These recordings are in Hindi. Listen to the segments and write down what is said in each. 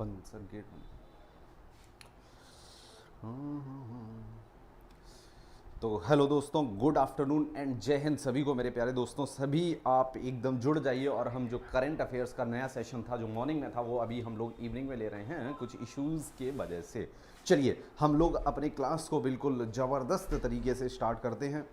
बंद सर, गेट बंद। तो हेलो दोस्तों, गुड आफ्टरनून एंड जय हिंद सभी को। मेरे प्यारे दोस्तों, सभी आप एकदम जुड़ जाइए। और हम जो करंट अफेयर्स का नया सेशन था जो मॉर्निंग में था, वो अभी हम लोग इवनिंग में ले रहे हैं कुछ इश्यूज़ के वजह से। चलिए हम लोग अपने क्लास को बिल्कुल ज़बरदस्त तरीके से स्टार्ट करते हैं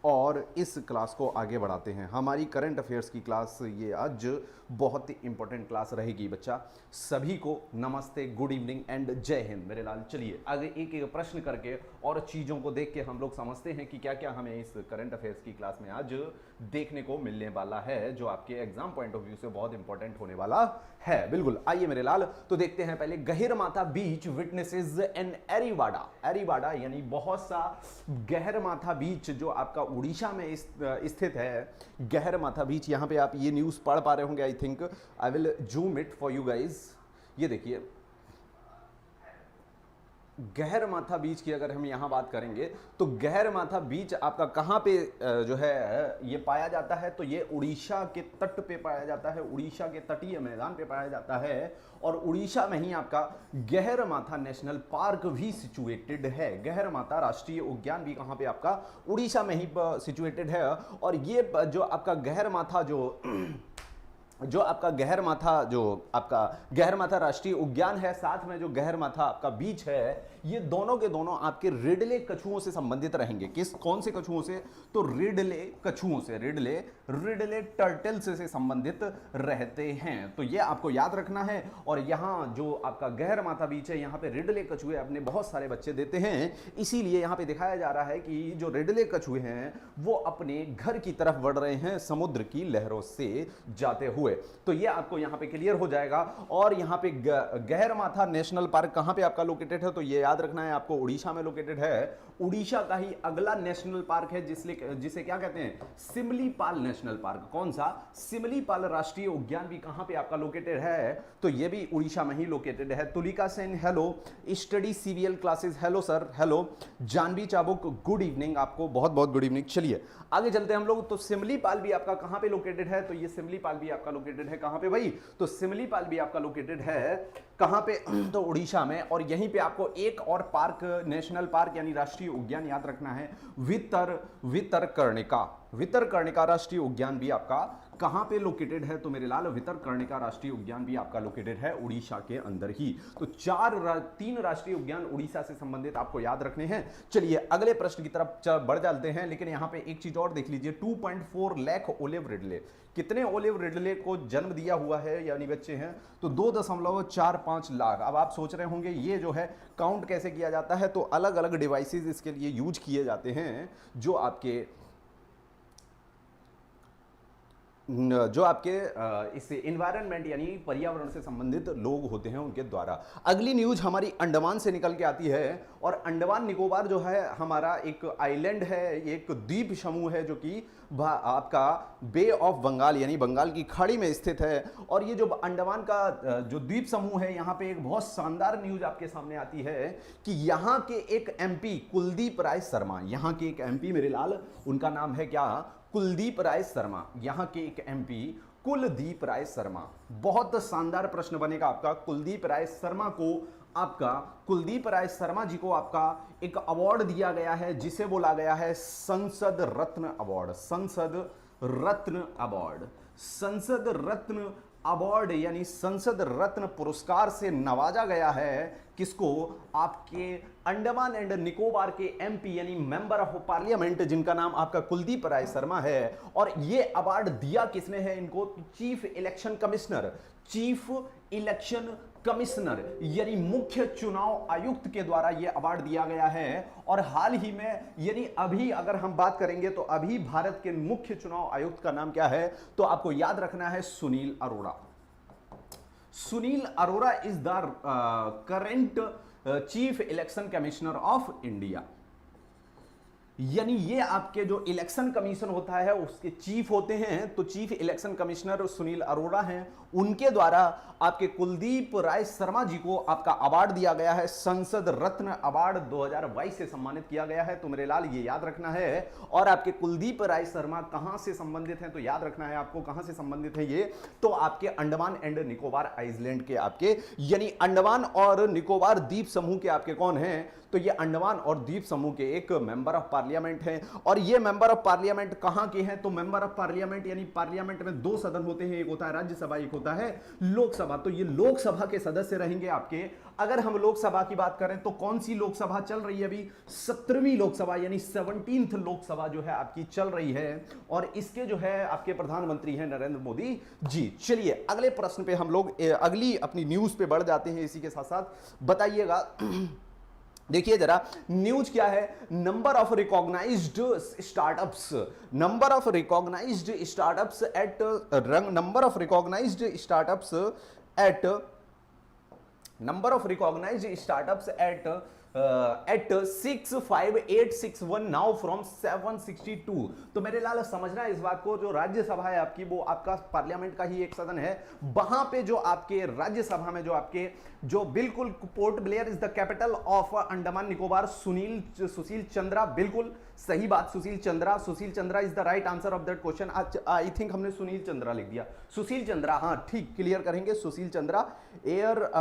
और इस क्लास को आगे बढ़ाते हैं। हमारी करंट अफेयर्स की क्लास ये आज बहुत ही इंपॉर्टेंट क्लास रहेगी बच्चा। सभी को नमस्ते, गुड इवनिंग एंड जय हिंद मेरे लाल। चलिए आगे एक एक प्रश्न करके और चीज़ों को देख के हम लोग समझते हैं कि क्या क्या हमें इस करंट अफेयर्स की क्लास में आज देखने को मिलने वाला है, जो आपके एग्जाम पॉइंट ऑफ व्यू से बहुत इंपॉर्टेंट होने वाला है। बिल्कुल, आइए मेरे लाल, तो देखते हैं पहले। गहिरमाथा बीच विटनेसेस एन एरीवाडा। एरीवाडा यानी बहुत सा गहरमाथा बीच जो आपका उड़ीसा में स्थित है। गहरमाथा बीच, यहां पे आप ये न्यूज़ पढ़ पा रहे होंगे। I think I will zoom it for you guys. ये देखिए, गहरमाथा बीच की अगर हम यहां बात करेंगे तो गहरमाथा बीच आपका कहां पे जो है ये पाया जाता है, तो ये उड़ीसा के तट पे पाया जाता है, उड़ीसा के तटीय मैदान पे पाया जाता है। और उड़ीसा में ही आपका गहरमाथा नेशनल पार्क भी सिचुएटेड है। गहरमाथा राष्ट्रीय उद्यान भी कहां पे आपका उड़ीसा में ही सिचुएटेड है। और ये जो आपका गहरमाथा जो आपका गहरमाथा राष्ट्रीय उद्यान है, साथ में जो गहरमाथा आपका बीच है, ये दोनों के दोनों आपके रिडले कछुओं से संबंधित रहेंगे। कौन से कछुओं से? तो रिडले कछुओं से, रिडले टर्टल्स से संबंधित रहते हैं। तो ये आपको याद रखना है। और यहाँ जो आपका गहरमाथा बीच है, यहाँ पे रिडले कछुए अपने बहुत सारे बच्चे देते हैं। इसीलिए यहाँ पे दिखाया जा रहा है कि जो रिडले कछुए हैं वो अपने घर की तरफ बढ़ रहे हैं समुद्र की लहरों से जाते हुए। तो ये आपको यहां पे क्लियर हो जाएगा। और यहां पे गहरमाथा नेशनल पार्क कहां पे आपका लोकेटेड है, तो ये याद रखना है आपको, उड़ीसा में लोकेटेड है। उड़ीसा का ही अगला नेशनल पार्क है जिसे क्या कहते हैं, सिमलीपाल नेशनल पार्क। कौन सा? सिमलीपाल राष्ट्रीय उद्यान भी कहां पे आपका लोकेटेड है, तो ये भी उड़ीसा में ही लोकेटेड है। Tulika Sen hello, study CVL classes hello sir, hello. Janvi Chabuk good evening, आपको बहुत बहुत गुड इवनिंग। चलिए आगे चलते हैं हम लोग। तो सिमलीपाल भी आपका कहां पे लोकेटेड है, तो ये सिमलीपाल भी आपका लोकेटेड है कहां पे भाई, तो सिमलीपाल भी आपका लोकेटेड है कहां पे, तो उड़ीसा में। और यहीं पे आपको एक और पार्क, नेशनल पार्क यानी राष्ट्रीय उद्यान याद रखना है, वितरकर्णिका राष्ट्रीय उद्यान भी आपका कहां पे लोकेटेड है, तो मेरे लाल वितरकर्णिका राष्ट्रीय उद्यान भी आपका लोकेटेड है उड़ीसा के अंदर ही। तो तीन राष्ट्रीय उद्यान उड़ीसा से संबंधित आपको याद रखने हैं। चलिए अगले प्रश्न की तरफ बढ़ जाते हैं, लेकिन यहां पे एक चीज और देख लीजिए। 2.4 लाख ओलिव रिडले, कितने ओलिव रिडले को जन्म दिया हुआ है यानी बच्चे हैं, तो 2.45 लाख। अब आप सोच रहे होंगे ये जो है काउंट कैसे किया जाता है, तो अलग अलग डिवाइसेस इसके लिए यूज किए जाते हैं जो आपके इस एनवायरनमेंट यानी पर्यावरण से संबंधित लोग होते हैं उनके द्वारा। अगली न्यूज हमारी अंडमान से निकल के आती है। और अंडमान निकोबार जो है हमारा एक आइलैंड है, एक द्वीप समूह है जो कि आपका बे ऑफ बंगाल यानी बंगाल की खाड़ी में स्थित है। और ये जो अंडमान का जो द्वीप समूह है, यहाँ पे एक बहुत शानदार न्यूज आपके सामने आती है कि यहाँ के एक एमपी कुलदीप राय शर्मा, यहाँ के एक एमपी मेरे लाल, उनका नाम है क्या, कुलदीप राय शर्मा। यहां के एक एमपी कुलदीप राय शर्मा। बहुत शानदार प्रश्न बनेगा आपका। कुलदीप राय शर्मा जी को आपका एक अवार्ड दिया गया है जिसे बोला गया है संसद रत्न अवार्ड। संसद रत्न अवार्ड यानी संसद रत्न पुरस्कार से नवाजा गया है किसको, आपके अंडमान एंड निकोबार के एमपी यानी मेंबर ऑफ पार्लियामेंट, जिनका नाम आपका कुलदीप राय शर्मा है। और ये अवार्ड दिया किसने है इनको, चीफ इलेक्शन कमिश्नर यानी मुख्य चुनाव आयुक्त के द्वारा यह अवार्ड दिया गया है। और हाल ही में यानी अभी अगर हम बात करेंगे तो अभी भारत के मुख्य चुनाव आयुक्त का नाम क्या है, तो आपको याद रखना है Sunil Arora. Sunil Arora is the current chief election commissioner of India. यानी ये आपके जो इलेक्शन कमीशन होता है उसके चीफ होते हैं, तो chief election commissioner Sunil Arora हैं, उनके द्वारा आपके कुलदीप राय शर्मा जी को आपका अवार्ड दिया गया है, संसद रत्न अवार्ड 2022 से सम्मानित किया गया है। तो मेरे लाल ये याद रखना है। और आपके कुलदीप राय शर्मा कहां से संबंधित हैं, तो याद रखना है आपको कहां से संबंधित है ये, तो आपके अंडमान एंड निकोबार आइलैंड के आपके, यानी अंडमान और निकोबार द्वीप समूह के आपके कौन हैं, तो ये अंडमान और द्वीप समूह के एक मेंबर ऑफ पार्लियामेंट हैं। और ये मेंबर ऑफ पार्लियामेंट कहां के हैं, तो मेंबर ऑफ पार्लियामेंट यानी पार्लियामेंट में दो सदन होते हैं, एक होता है राज्यसभा, एक होता है लोकसभा। तो ये लोकसभा के सदस्य रहेंगे आपके। अगर हम लोकसभा की बात करें तो कौन सी लोकसभा चल रही है अभी, 17वीं लोकसभा यानी 17th लोकसभा जो है आपकी चल रही है। और इसके जो है आपके प्रधानमंत्री हैं नरेंद्र मोदी जी। चलिए अगले प्रश्न पे हम लोग अगली अपनी न्यूज पे बढ़ जाते हैं। इसी के साथ साथ बताइएगा, देखिए जरा न्यूज क्या है, number of recognised startups, number of recognised startups at number of recognised startups at number of recognized startups at 65861 now from 762। तो मेरे लाल समझना है इस बात को, जो राज्यसभा है आपकी वो आपका पार्लियामेंट का ही एक सदन है, वहां पे जो आपके राज्यसभा में जो आपके जो बिल्कुल Port Blair is the capital of Andaman Nicobar, Sushil Chandra, बिल्कुल सही बात, Sushil Chandra is the right answer of that question. I think हमने सुनील चंद्रा लिख दिया, सुशील चंद्रा, हाँ ठीक, क्लियर करेंगे Sushil Chandra. Air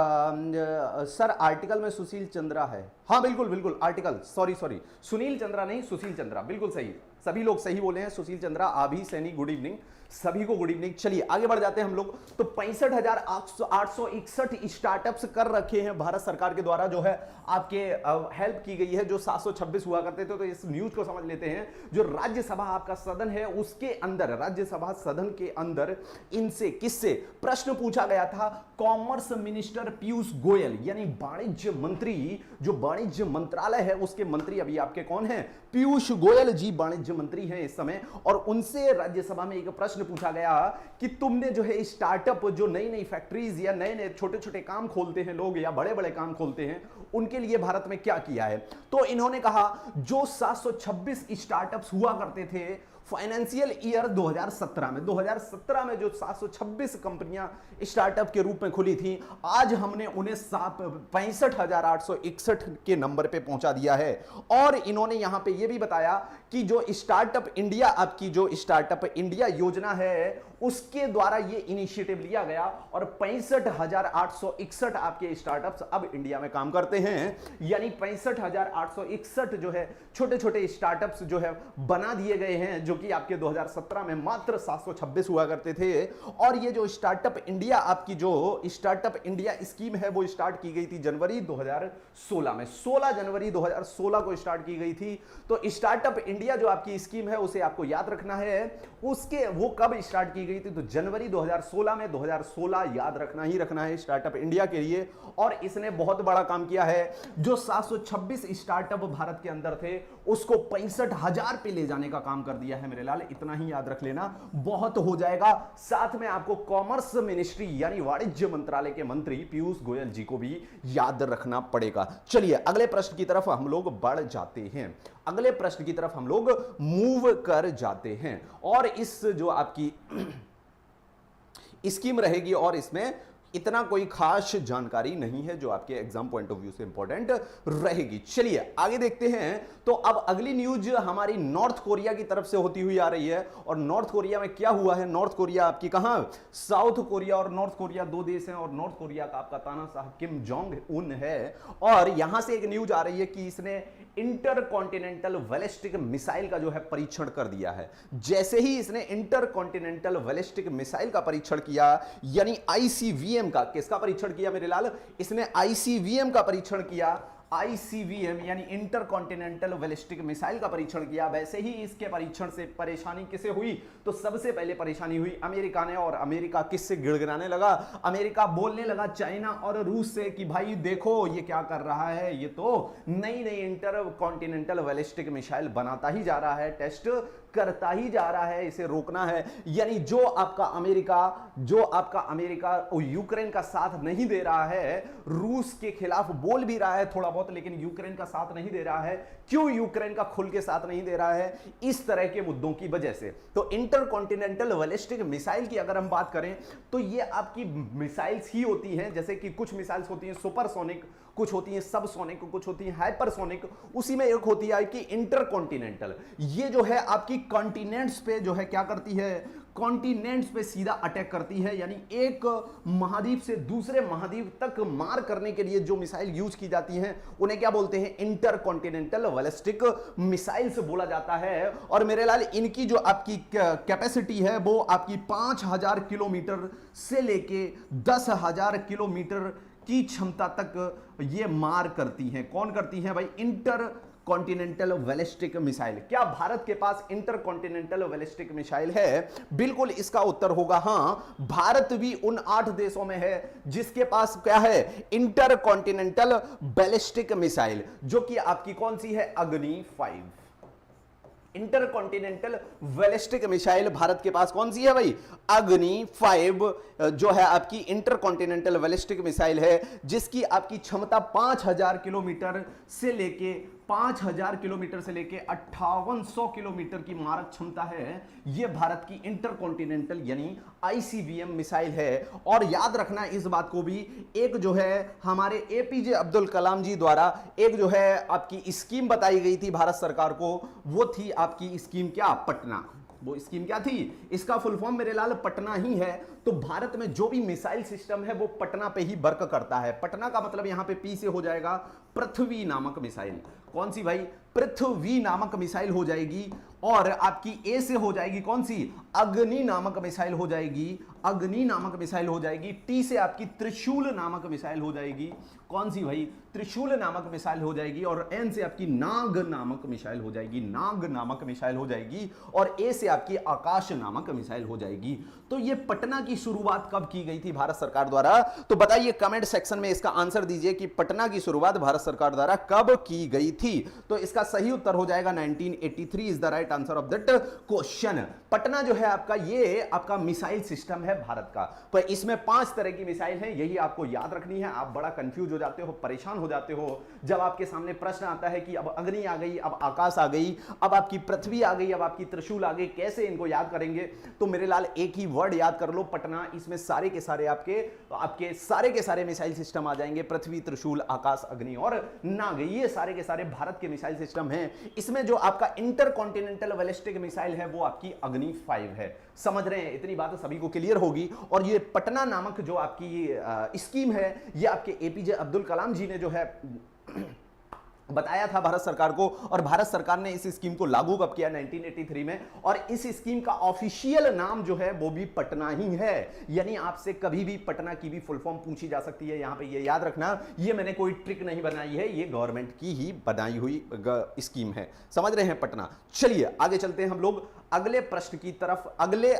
sir article में सुशील चंद्रा है, हाँ बिल्कुल बिल्कुल आर्टिकल, सॉरी सुनील चंद्रा नहीं सुशील चंद्रा, बिल्कुल सही, सभी लोग सही बोले हैं। सुशील चंद्रा, आभी सैनी, गुड इवनिंग, सभी को गुड इवनिंग। चलिए आगे बढ़ जाते हैं हम लोग। तो 65,861 स्टार्टअप्स कर रखे हैं भारत सरकार के द्वारा, जो है आपके हेल्प की गई है। जो 726 हुआ करते थे, तो इस न्यूज को समझ लेते हैं। जो राज्यसभा आपका सदन है उसके अंदर, राज्यसभा सदन के अंदर इनसे किससे प्रश्न पूछा गया था, कॉमर्स मिनिस्टर पीयूष गोयल, यानी वाणिज्य मंत्री, जो वाणिज्य मंत्रालय है उसके मंत्री अभी आपके कौन हैं, पीयूष गोयल जी वाणिज्य मंत्री हैं इस समय। और उनसे राज्यसभा में एक प्रश्न पूछा गया कि तुमने जो है स्टार्टअप, जो नई नई फैक्ट्रीज या नए नए छोटे छोटे काम खोलते हैं लोग या बड़े बड़े काम खोलते हैं, उनके लिए भारत में क्या किया है। तो इन्होंने कहा जो 726 स्टार्टअप्स हुआ करते थे फाइनेंशियल ईयर 2017 में जो 726 कंपनियां स्टार्टअप के रूप में खुली थी, आज हमने उन्हें 65,861 के नंबर पे पहुंचा दिया है। और इन्होंने यहां पे यह भी बताया कि जो स्टार्टअप इंडिया, आपकी जो स्टार्टअप इंडिया योजना है उसके द्वारा ये इनिशिएटिव लिया गया और 65,861 आपके स्टार्टअप्स अब इंडिया में काम करते हैं। यानी 65,861 जो है छोटे छोटे स्टार्टअप्स जो है बना दिए गए हैं, जो कि आपके 2017 में मात्र 726 हुआ करते थे। और ये जो स्टार्टअप इंडिया, आपकी जो स्टार्टअप इंडिया स्कीम है वो स्टार्ट की गई थी जनवरी 2016 में, 16 जनवरी 2016 को स्टार्ट की गई थी। तो स्टार्टअप इंडिया जो आपकी स्कीम है उसे आपको याद रखना है, उसके वो कब स्टार्ट की गई थी, तो जनवरी 2016 में, 2016 याद रखना ही रखना है स्टार्टअप इंडिया के लिए। और इसने बहुत बड़ा काम किया है, जो 726 स्टार्टअप भारत के अंदर थे उसको 65,000 पे ले जाने का काम कर दिया है मेरे लाल, इतना ही याद रख लेना, बहुत हो जाएगा। साथ में आपको कॉमर्स मिनिस्ट्री यानी वाणिज्य मंत्रालय के मंत्री पीयूष गोयल जी को भी याद रखना पड़ेगा। चलिए अगले प्रश्न की तरफ हम लोग बढ़ जाते हैं, अगले प्रश्न की तरफ हम लोग मूव कर जाते हैं। और इस जो आपकी स्कीम रहेगी और इसमें इतना कोई खास जानकारी नहीं है जो आपके एग्जाम पॉइंट ऑफ व्यू से इंपॉर्टेंट रहेगी। चलिए आगे देखते हैं। तो अब अगली न्यूज हमारी नॉर्थ कोरिया की तरफ से होती हुई आ रही है। और नॉर्थ कोरिया में क्या हुआ है, नॉर्थ कोरिया आपकी कहां, साउथ कोरिया और नॉर्थ कोरिया दो देश हैं। और नॉर्थ कोरिया का आपका तानाशाह किम जोंग उन है। और यहां से एक न्यूज आ रही है कि इसने इंटरकॉन्टिनेंटल बैलिस्टिक मिसाइल का जो है परीक्षण कर दिया है। जैसे ही इसने इंटरकॉन्टिनेंटल बैलिस्टिक मिसाइल का परीक्षण किया, यानी आईसीवीएम का, किसका परीक्षण किया मेरे लाल, इसने आईसीवीएम का परीक्षण किया, आईसीवीएम यानी इंटरकॉन्टिनेंटल बैलिस्टिक मिसाइल का परीक्षण किया। वैसे ही इसके परीक्षण से परेशानी किसे हुई, तो सबसे पहले परेशानी हुई अमेरिका ने। और अमेरिका किससे गिड़गिड़ाने लगा, अमेरिका बोलने लगा चाइना और रूस से कि भाई देखो ये क्या कर रहा है, ये तो नई नई इंटरकॉन्टिनेंटल बैलिस्टिक मिसाइल बनाता ही जा रहा है, टेस्ट करता ही जा रहा है, इसे रोकना है। यानी जो आपका अमेरिका यूक्रेन का साथ नहीं दे रहा है, रूस के खिलाफ बोल भी रहा है थोड़ा बहुत, लेकिन यूक्रेन का साथ नहीं दे रहा है। क्यों यूक्रेन का खुल के साथ नहीं दे रहा है? इस तरह के मुद्दों की वजह से। तो इंटरकॉन्टिनेंटल बैलिस्टिक मिसाइल की अगर हम बात करें तो ये आपकी मिसाइल्स ही होती हैं, जैसे कि कुछ मिसाइल्स होती हैं सुपरसोनिक, कुछ होती हैं सबसोनिक, कुछ होती हैं हाइपरसोनिक, उसी में एक होती है कि इंटरकॉन्टिनेंटल। ये जो है आपकी कॉन्टिनेंट्स पे जो है क्या करती है, कॉन्टिनेंट्स पे सीधा अटैक करती है। यानी एक महाद्वीप से दूसरे महाद्वीप तक मार करने के लिए जो मिसाइल यूज की जाती हैं उन्हें क्या बोलते हैं? इंटरकॉन्टिनेंटल बैलिस्टिक मिसाइल्स बोला जाता है। और मेरे लाल इनकी जो आपकी कैपेसिटी है वो आपकी 5000 किलोमीटर से लेके 10,000 किलोमीटर की क्षमता तक ये मार करती हैं। कौन करती हैं भाई? Inter continental ballistic missile. क्या भारत के पास इंटरकॉन्टिनेंटल बैलिस्टिक मिसाइल है? बिल्कुल, इसका उत्तर होगा हां। भारत भी उन 8 देशों में है जिसके पास क्या है? इंटरकॉन्टिनेंटल बैलिस्टिक मिसाइल, जो कि आपकी कौन सी है? अग्नि 5। इंटरकॉन्टिनेंटल बैलिस्टिक मिसाइल भारत के पास कौन सी है भाई? अग्नि 5 जो है आपकी इंटरकॉन्टिनेंटल बैलिस्टिक मिसाइल है, जिसकी आपकी क्षमता 5000 किलोमीटर से लेके 5800 किलोमीटर की मारक क्षमता है। यह भारत की इंटरकॉन्टिनेंटल यानी आईसीबीएम मिसाइल है। और याद रखना इस बात को भी, एक जो है हमारे एपीजे अब्दुल कलाम जी द्वारा एक जो है आपकी स्कीम बताई गई थी भारत सरकार को, वो थी आपकी स्कीम क्या? पटना। वो स्कीम क्या थी? इसका फुल फॉर्म मेरे लाल पटना ही है। तो भारत में जो भी मिसाइल सिस्टम है वो पटना पे ही वर्क करता है। पटना का मतलब यहां पे पी से हो जाएगा पृथ्वी नामक मिसाइल। कौन सी भाई? पृथ्वी नामक मिसाइल हो जाएगी। और आपकी ए से हो जाएगी कौन सी? अग्नि नामक मिसाइल हो जाएगी। अग्नि नामक मिसाइल हो जाएगी। टी से आपकी त्रिशूल नामक मिसाइल हो जाएगी। कौन सी भाई? त्रिशूल नामक मिसाइल हो जाएगी। और एन से आपकी नाग नामक मिसाइल हो जाएगी। नाग नामक मिसाइल हो जाएगी। और ए से आपकी आकाश नामक मिसाइल हो जाएगी। तो ये पटना की शुरुआत कब की गई थी भारत सरकार द्वारा? तो बताइए कमेंट सेक्शन में इसका आंसर दीजिए कि पटना की शुरुआत भारत सरकार द्वारा कब की गई थी। तो इसका सही उत्तर हो जाएगा 1983 is the right answer of that question. Patna जो है आपका, ये आपका मिसाइल सिस्टम है भारत का। पर इसमें 5 तरह की मिसाइल है, यही आपको याद रखनी है। आप बड़ा कंफ्यूज हो जाते हो, परेशान हो जाते हो जब आपके सामने प्रश्न आता है कि अब अग्नि आ गई, अब आकाश आ गई, अब आपकी पृथ्वी आ गई, अब आपकी त्रिशूल आ गई, कैसे इनको याद करेंगे? तो मेरे लाल एक ही वर्ड याद कर लो, पटना। इसमें सारे के सारे आपके सारे के सारे मिसाइल सिस्टम आ जाएंगे। पृथ्वी, त्रिशूल, आकाश, अग्नि और नाग, ये सारे के सारे भारत के मिसाइल सिस्टम हैं। इसमें जो आपका इंटरकॉन्टिनेंटल बैलिस्टिक मिसाइल है वो आपकी अग्नि 5 है। समझ रहे हैं? इतनी बात सभी को क्लियर होगी। और ये पटना नामक जो आपकी स्कीम है, ये आपके एपीजे अब्दुल कलाम जी ने जो है बताया था भारत सरकार को। और भारत सरकार ने इस स्कीम को लागू कब किया? 1983 में। और इस स्कीम का ऑफिशियल नाम जो है वो भी पटना ही है। यानी आपसे कभी भी पटना की भी फुल फॉर्म पूछी जा सकती है। यहां पे ये याद रखना, ये मैंने कोई ट्रिक नहीं बनाई है, ये गवर्नमेंट की ही बनाई हुई स्कीम है। समझ रहे हैं? पटना। चलिए आगे चलते हैं हम लोग अगले प्रश्न की तरफ, अगली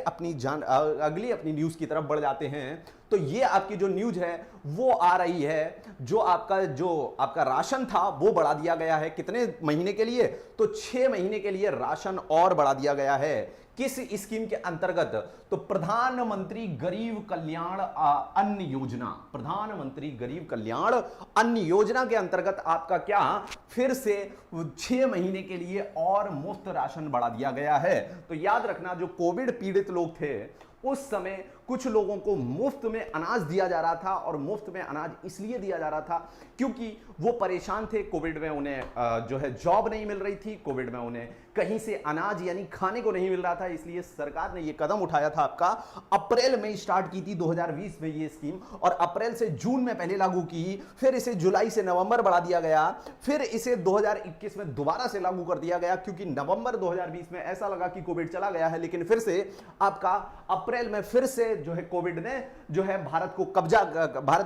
अपनी न्यूज की तरफ बढ़ जाते हैं। तो ये आपकी जो न्यूज है वो आ रही है, जो आपका राशन था वो बढ़ा दिया गया है। कितने महीने के लिए? तो 6 महीने के लिए राशन और बढ़ा दिया गया है। किस स्कीम के अंतर्गत? तो प्रधानमंत्री गरीब कल्याण अन्न योजना। प्रधानमंत्री गरीब कल्याण अन्न योजना के अंतर्गत आपका क्या फिर से 6 महीने के लिए और मुफ्त राशन बढ़ा दिया गया है। तो याद रखना, जो कोविड पीड़ित लोग थे उस समय कुछ लोगों को मुफ्त में अनाज दिया जा रहा था। और मुफ्त में अनाज इसलिए दिया जा रहा था क्योंकि वो परेशान थे। कोविड में उन्हें जो है जॉब नहीं मिल रही थी, कोविड में उन्हें कहीं से अनाज यानी खाने को नहीं मिल रहा था। इसलिए सरकार ने ये कदम उठाया था। आपका अप्रैल में स्टार्ट की थी 2020 में ये स्कीम, और अप्रैल से जून में पहले लागू की, फिर इसे जुलाई से नवंबर बढ़ा दिया गया, फिर इसे 2021 में दोबारा से लागू कर दिया गया क्योंकि नवंबर 2020 में ऐसा लगा कि कोविड चला गया है। लेकिन फिर से आपका अप्रैल में फिर से जो है कोविड ने जो है भारत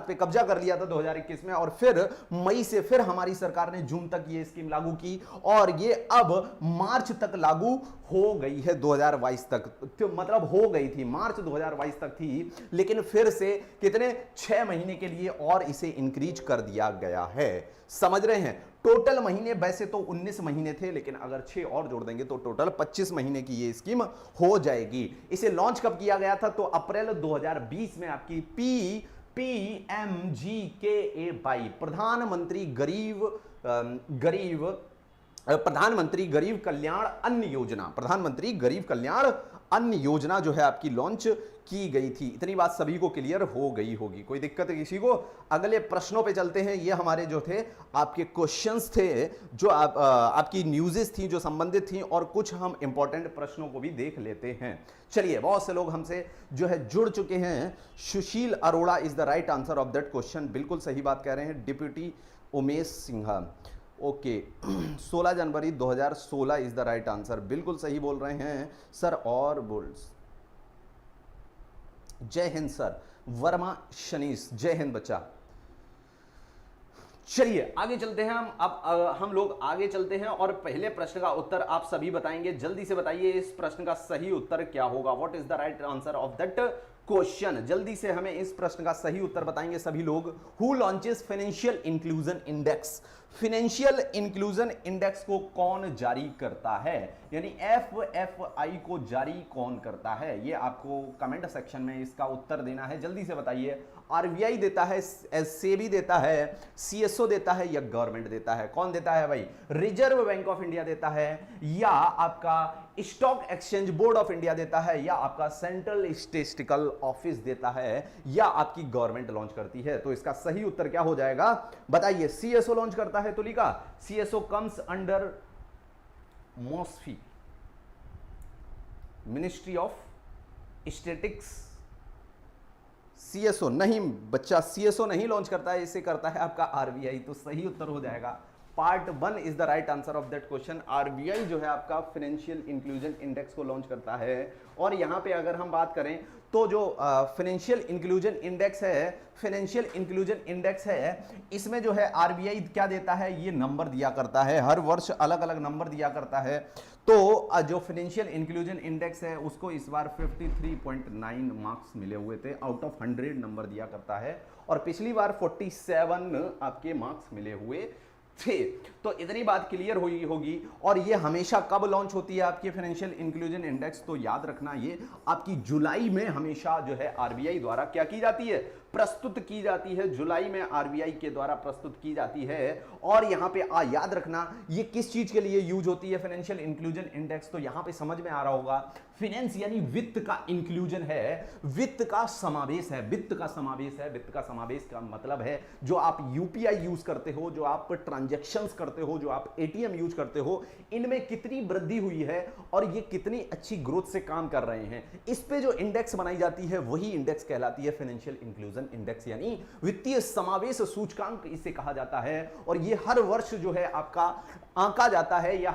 पे कब्जा कर लिया था 2021 में। और फिर मई से फिर हमारी सरकार ने जून तक ये स्कीम लागू की, और ये अब मार्च तक लागू हो गई है 2022 तक, तो मतलब हो गई थी, मार्च 2022 तक थी, लेकिन फिर से कितने 6 महीने के लिए और इसे इंक्रीज कर दिया गया है। समझ रहे हैं? टोटल महीने वैसे तो 19 महीने थे, लेकिन अगर 6 और जोड़ देंगे तो टोटल 25 महीने की ये स्कीम हो जाएगी। इसे लॉन्च कब किया गया था? तो अप्रैल 2020 में आपकी PMGKAY प्रधानमंत्री गरीब कल्याण अन्न योजना, प्रधानमंत्री गरीब कल्याण अन्न योजना जो है आपकी लॉन्च की गई थी। इतनी बात सभी को क्लियर हो गई होगी, कोई दिक्कत है किसी को? अगले प्रश्नों पे चलते हैं। ये हमारे जो थे आपके क्वेश्चंस थे, जो आपकी न्यूज़ेस थी जो संबंधित थी, और कुछ हम इंपॉर्टेंट प्रश्नों को भी देख लेते हैं। चलिए, बहुत से लोग हमसे जो है जुड़ चुके हैं। Sushil Arora is the right answer of that question, बिल्कुल सही बात कह रहे हैं। Deputy Umesh Sinha, okay 16 January 2016 is the right answer, बिल्कुल सही बोल रहे हैं सर। और बोल्स, जय हिंद सर। वर्मा शनीश, जय हिंद बच्चा। चलिए आगे चलते हैं हम लोग आगे चलते हैं, और पहले प्रश्न का उत्तर आप सभी बताएंगे। जल्दी से बताइए इस प्रश्न का सही उत्तर क्या होगा? What is the right answer of that question? जल्दी से हमें इस प्रश्न का सही उत्तर बताएंगे सभी लोग। Who launches financial inclusion index? Financial inclusion index को कौन जारी करता है, यानी FFI को जारी कौन करता है? ये आपको कमेंट सेक्शन में इसका उत्तर देना है, जल्दी से बताइए। RBI देता है, SEBI देता है, CSO देता है, या गवर्नमेंट देता है? कौन देता है भाई? रिजर्व बैंक ऑफ इंडिया देता है, या आपका stock exchange board of India देता है, या आपका सेंट्रल स्टैटिस्टिकल ऑफिस देता है, या आपकी गवर्नमेंट लॉन्च करती है? तो इसका सही उत्तर क्या हो जाएगा बताइए। CSO लॉन्च करता है, तो लिखा CSO comes under MOSFI, ministry of statics. CSO नहीं बच्चा, CSO नहीं लॉन्च करता है, इसे करता है आपका RBI, तो सही उत्तर हो जाएगा। Part 1 is the right answer of that question. RBI जो है आपका फाइनेंशियल इंक्लूजन इंडेक्स को लॉन्च करता है। और यहाँ पे अगर हम बात करें तो जो फाइनेंशियल इंक्लूजन इंडेक्स है, फाइनेंशियल इंक्लूजन इंडेक्स है, इसमें जो है RBI क्या देता है? ये नंबर दिया करता है, हर वर्ष अलग अलग नंबर दिया करता है। तो जो फाइनेंशियल इंक्लूजन इंडेक्स है उसको इस बार 53.9 मार्क्स मिले हुए थे, आउट ऑफ 100 नंबर दिया करता है, और पिछली बार 47 आपके मार्क्स मिले हुए थे। तो इतनी बात क्लियर हुई होगी। और ये हमेशा कब लॉन्च होती है आपकी फाइनेंशियल इंक्लूजन इंडेक्स? तो याद रखना, ये आपकी जुलाई में हमेशा जो है RBI द्वारा क्या की जाती है? प्रस्तुत की जाती है। जुलाई में RBI के द्वारा प्रस्तुत की जाती है। और यहां पे याद रखना, ये किस चीज के लिए यूज होती है फाइनेंशियल इंक्लूजन इंडेक्स? तो यहां पे समझ में आ रहा होगा, फाइनेंस यानी वित्त का इंक्लूजन है, वित्त का समावेश है, वित्त का समावेश है। वित्त का समावेश का मतलब है जो आप UPI यूज करते हो, जो आप ट्रांजैक्शंस करते हो, जो आप ATM यूज करते हो, इनमें कितनी वृद्धि हुई है और ये कितनी अच्छी ग्रोथ से काम कर रहे हैं, इस पे जो इंडेक्स बनाई जाती है वही इंडेक्स कहलाती है फाइनेंशियल इंक्लूजन इंडेक्स, यानी वित्तीय समावेश सूचकांक इसे कहा जाता है। और ये हर वर्ष जो है आपका आंका जाता है, या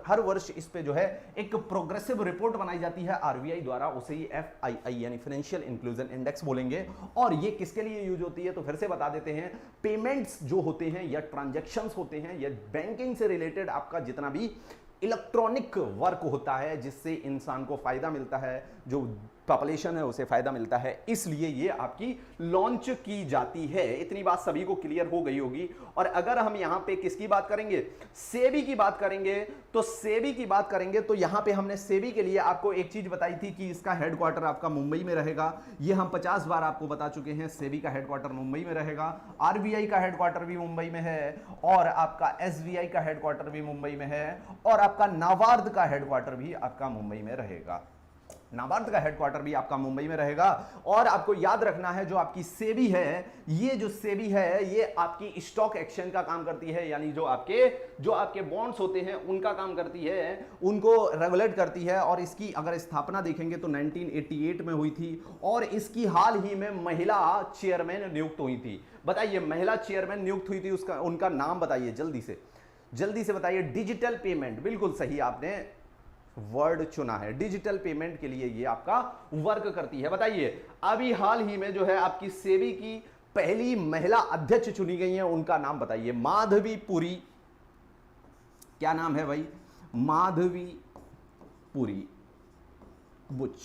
हर वर्ष इस पे जो है एक प्रोग्रेसिव रिपोर्ट बनाई जाती है RBI द्वारा, उसे ही FII यानी फाइनेंशियल इंक्लूजन इंडेक्स बोलेंगे। और ये किसके लिए यूज होती है? तो फिर से बता देते हैं, पेमेंट्स जो होते हैं या ट्रांजैक्शंस होते हैं या बैंकिंग से रिलेटेड आपका जितना भी इलेक्ट्रॉनिक वर्क होता है, जिससे इंसान को फायदा मिलता है, जो पॉपुलेशन है उसे फायदा मिलता है, इसलिए ये आपकी लॉन्च की जाती है। इतनी बात सभी को क्लियर हो गई होगी। और अगर हम यहां पे किसकी बात करेंगे? सेबी की बात करेंगे। तो सेबी की बात करेंगे तो यहां पे हमने सेबी के लिए आपको एक चीज बताई थी कि इसका हेडक्वार्टर आपका मुंबई में रहेगा। ये हम 50 बार आपको बता चुके हैं, सेबी का हेडक्वार्टर मुंबई में रहेगा, RBI का हेडक्वार्टर भी मुंबई में है, और आपका SBI का हेडक्वार्टर भी मुंबई में है, और आपका नाबार्ड का हेडक्वार्टर भी आपका मुंबई में रहेगा। नाबार्ड का हेडक्वार्टर भी आपका मुंबई में रहेगा। और आपको याद रखना है, जो आपकी सेबी है, ये जो सेबी है ये आपकी स्टॉक एक्सचेंज का काम करती है, यानी जो आपके बॉन्ड्स होते हैं उनका काम करती है, उनको रेगुलेट करती है। और इसकी अगर स्थापना देखेंगे तो 1988 में हुई थी, और इसकी हाल ही में महिला चेयरमैन नियुक्त हुई थी। बताइए, महिला चेयरमैन नियुक्त हुई थी, उनका नाम बताइए, जल्दी से बताइए। डिजिटल पेमेंट, बिल्कुल सही आपने वर्ड चुना है, डिजिटल पेमेंट के लिए ये आपका वर्क करती है। बताइए, अभी हाल ही में जो है आपकी सेबी की पहली महिला अध्यक्ष चुनी गई है, उनका नाम बताइए। माधवी पुरी, क्या नाम है भाई? माधवी पुरी बुच।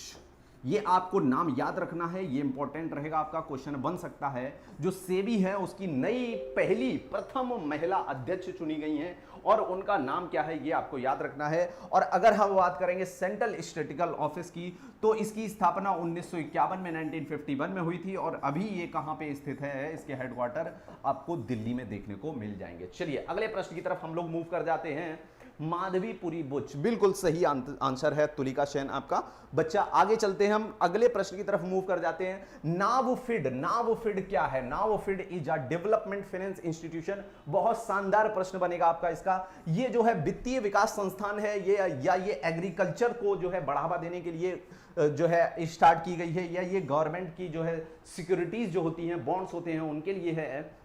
ये आपको नाम याद रखना है, ये इंपॉर्टेंट रहेगा, आपका क्वेश्चन बन सकता है। जो सेबी है उसकी नई पहली प्रथम महिला अध्यक्ष चुनी गई हैं और उनका नाम क्या है ये आपको याद रखना है। और अगर हम बात करेंगे सेंट्रल स्टैटिस्टिकल ऑफिस की, तो इसकी स्थापना 1951 में 1951 में हुई थी और अभी ये कहां पे स्थित है, इसके हेडक्वार्टर आपको दिल्ली में देखने को मिल जाएंगे। चलिए अगले प्रश्न की तरफ हम लोग मूव कर जाते हैं। माधवीपुरी बुच, बिल्कुल सही आंसर है तुलिका सेन आपका बच्चा। आगे चलते हैं, हम अगले प्रश्न की तरफ मूव कर जाते हैं। नावफिड, नावफिड क्या है? NaBFID is a development finance institution. बहुत शानदार प्रश्न बनेगा आपका इसका। ये जो है वित्तीय विकास संस्थान है, ये एग्रीकल्चर को जो है बढ़ावा देने के लिए जो है स्टार्ट की गई है, या ये गवर्नमेंट की जो है सिक्योरिटीज जो होती हैं, बॉन्ड्स होते हैं, उनके लिए है,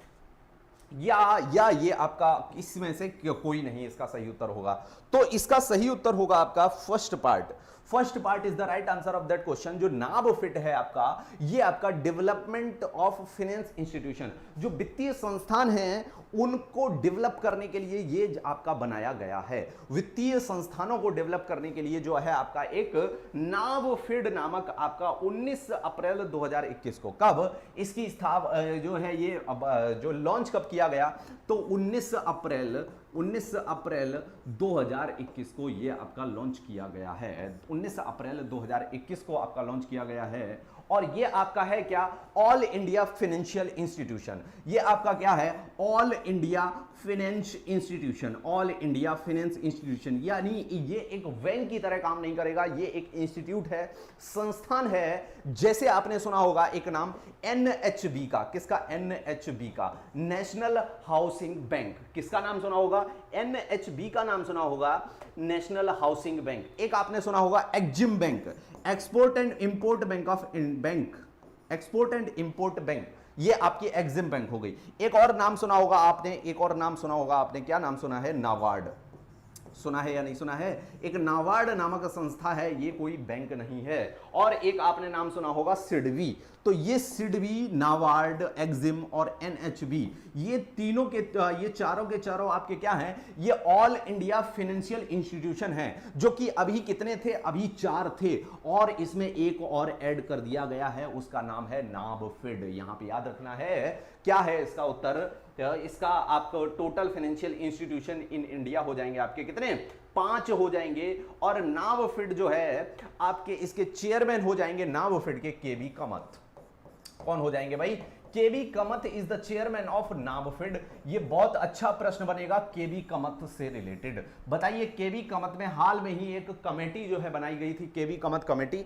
या ये आपका इसमें से कोई नहीं इसका सही उत्तर होगा। तो इसका सही उत्तर होगा आपका first part. First part is the right answer of that question. जो नाबफिड है आपका, ये आपका डेवलपमेंट ऑफ फाइनेंस इंस्टीट्यूशन, जो वित्तीय संस्थान हैं उनको डेवलप करने के लिए ये आपका बनाया गया है। वित्तीय संस्थानों को डेवलप करने के लिए जो है आपका एक नाबफिड नामक आपका 19 अप्रैल 2021 को, कब इसकी जो है ये जो लॉन्च कब किया गया, तो 19 अप्रैल 2021 को ये आपका लॉन्च किया गया है। 19 अप्रैल 2021 को आपका लॉन्च किया गया है। और ये आपका है क्या? All India financial institution. ये आपका क्या है? All India finance institution, all India finance institution. यानी ये एक बैंक की तरह काम नहीं करेगा, ये एक इंस्टीट्यूट है, संस्थान है। जैसे आपने सुना होगा एक नाम एनएचबी का, किसका? एनएचबी का, नेशनल हाउसिंग बैंक। किसका नाम सुना होगा? एनएचबी का नाम सुना होगा, नेशनल हाउसिंग बैंक। एक आपने सुना होगा EXIM bank, export and import bank of bank, export and import bank, ये आपकी एक्जिम बैंक हो गई। एक और नाम सुना होगा आपने, एक और नाम सुना होगा आपने, क्या नाम सुना है? नाबार्ड। सुना है या नहीं सुना है? एक नाबार्ड नामक संस्था है, ये कोई बैंक नहीं है। और एक आपने नाम सुना होगा सिडबी। तो ये सिडबी, नाबार्ड, एक्जिम और एनएचबी, ये तीनों के ये चारों के चारों आपके क्या हैं? ये ऑल इंडिया फाइनेंशियल इंस्टीट्यूशन हैं, जो कि अभी कितने थे? अभी 4 थे और इसमें एक और ऐड कर दिया गया है, उसका नाम है नाबफिड। यहां पे याद रखना है क्या है इसका उत्तर। इसका आपको total financial institution in India हो जाएंगे आपके कितने? 5 हो जाएंगे। और नाबफिड जो है आपके इसके चेयरमैन हो जाएंगे नाबफिड के केवी कामत। कौन हो जाएंगे भाई? KV Kamath is the chairman of NaBFID. ये बहुत अच्छा प्रश्न बनेगा केवी कामत से रिलेटेड। बताइए, केवी कामत में हाल में ही एक कमेटी जो है बनाई गई थी, केवी कामत कमेटी।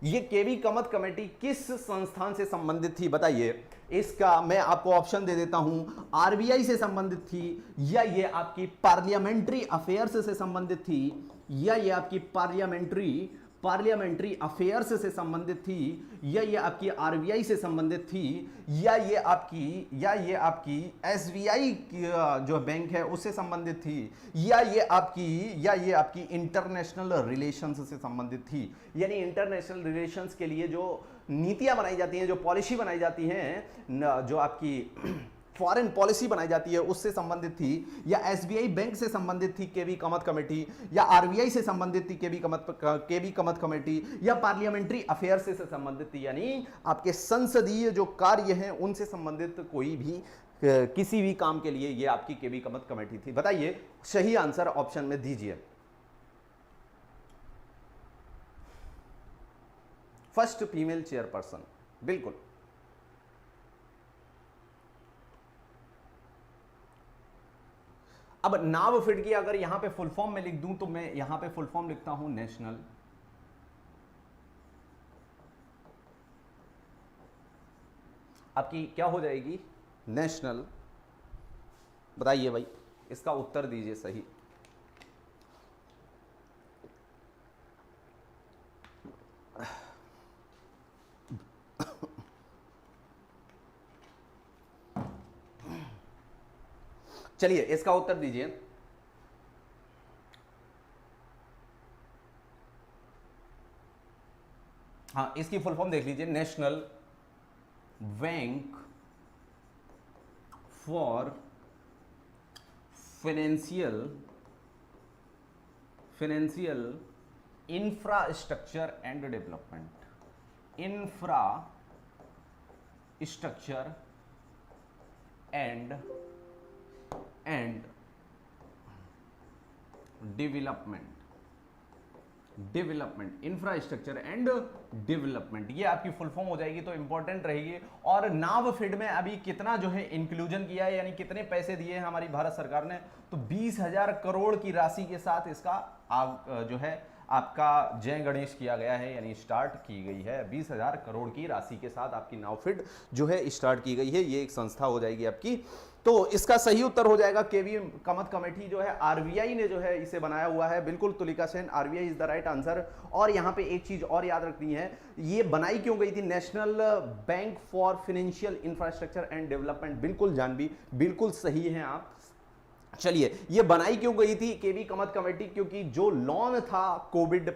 ये केवी कामत कमेटी किस संस्थान से संबंधित थी? बताइए। इसका मैं आपको ऑप्शन दे देता हूं। आरबीआई से संबंधित थी, या ये आपकी पार्लियामेंट्री अफेयर्स से संबंधित थी, या ये आपकी पार्लियामेंट्री अफेयर्स से संबंधित थी, या ये आपकी आरबीआई से संबंधित थी, या ये आपकी एसबीआई जो बैंक है उससे संबंधित थी, या ये आपकी इंटरनेशनल रिलेशंस से संबंधित थी। यानी इंटरनेशनल रिलेशंस के लिए जो नीतियां बनाई जाती हैं, जो पॉलिसी बनाई जाती हैं, जो आपकी फॉरेन पॉलिसी बनाई जाती है उससे संबंधित थी, या एसबीआई बैंक से संबंधित थी केवी कामत कमेटी, या आरबीआई से संबंधित थी केवी कामत कमेटी, या पार्लियामेंट्री अफेयर्स से संबंधित थी। यानी आपके संसदीय जो कार्य हैं उनसे संबंधित कोई भी किसी भी काम के लिए ये आपकी केवी कामत कमेटी थी। बताइए, सही आंसर ऑप्शन में दीजिए। फर्स्ट फीमेल चेयरपर्सन, बिल्कुल। अब नाबफिड की अगर यहां पे फुल फॉर्म में लिख दूं, तो मैं यहां पे फुल फॉर्म लिखता हूं नेशनल आपकी क्या हो जाएगी? नेशनल। बताइए भाई, इसका उत्तर दीजिए सही। चलिए इसका उत्तर दीजिए। हाँ, इसकी फुल फॉर्म देख लीजिए, national bank for financial infrastructure and development, infrastructure and development, infrastructure and development, ये आपकी फुल फॉर्म हो जाएगी, तो इंपॉर्टेंट रहेगी। और नावफेड में अभी कितना जो है इंक्लूजन किया है, यानी कितने पैसे दिए हैं हमारी भारत सरकार ने, तो 20,000 करोड़ की राशि के साथ इसका जो है आपका जय गणेश किया गया है, यानी स्टार्ट की गई है। 20,000 करोड़ की राशि के साथ आपकी नावफेड जो है स्टार्ट की गई है, ये एक संस्था हो जाएगी आपकी। तो इसका सही उत्तर हो जाएगा केवी कमत कमेटी जो है, आरबीआई ने जो है इसे बनाया हुआ है। बिल्कुल Tulika Sen, RBI is the right answer. और यहां पे एक चीज और याद रखनी है, ये बनाई क्यों गई थी, national bank for financial infrastructure and development. बिल्कुल जानवी, बिल्कुल सही हैं आप। चलिए, ये बनाई क्यों गई थी केवी कमत कमेटी, क्योंकि जो लोन था कोविड,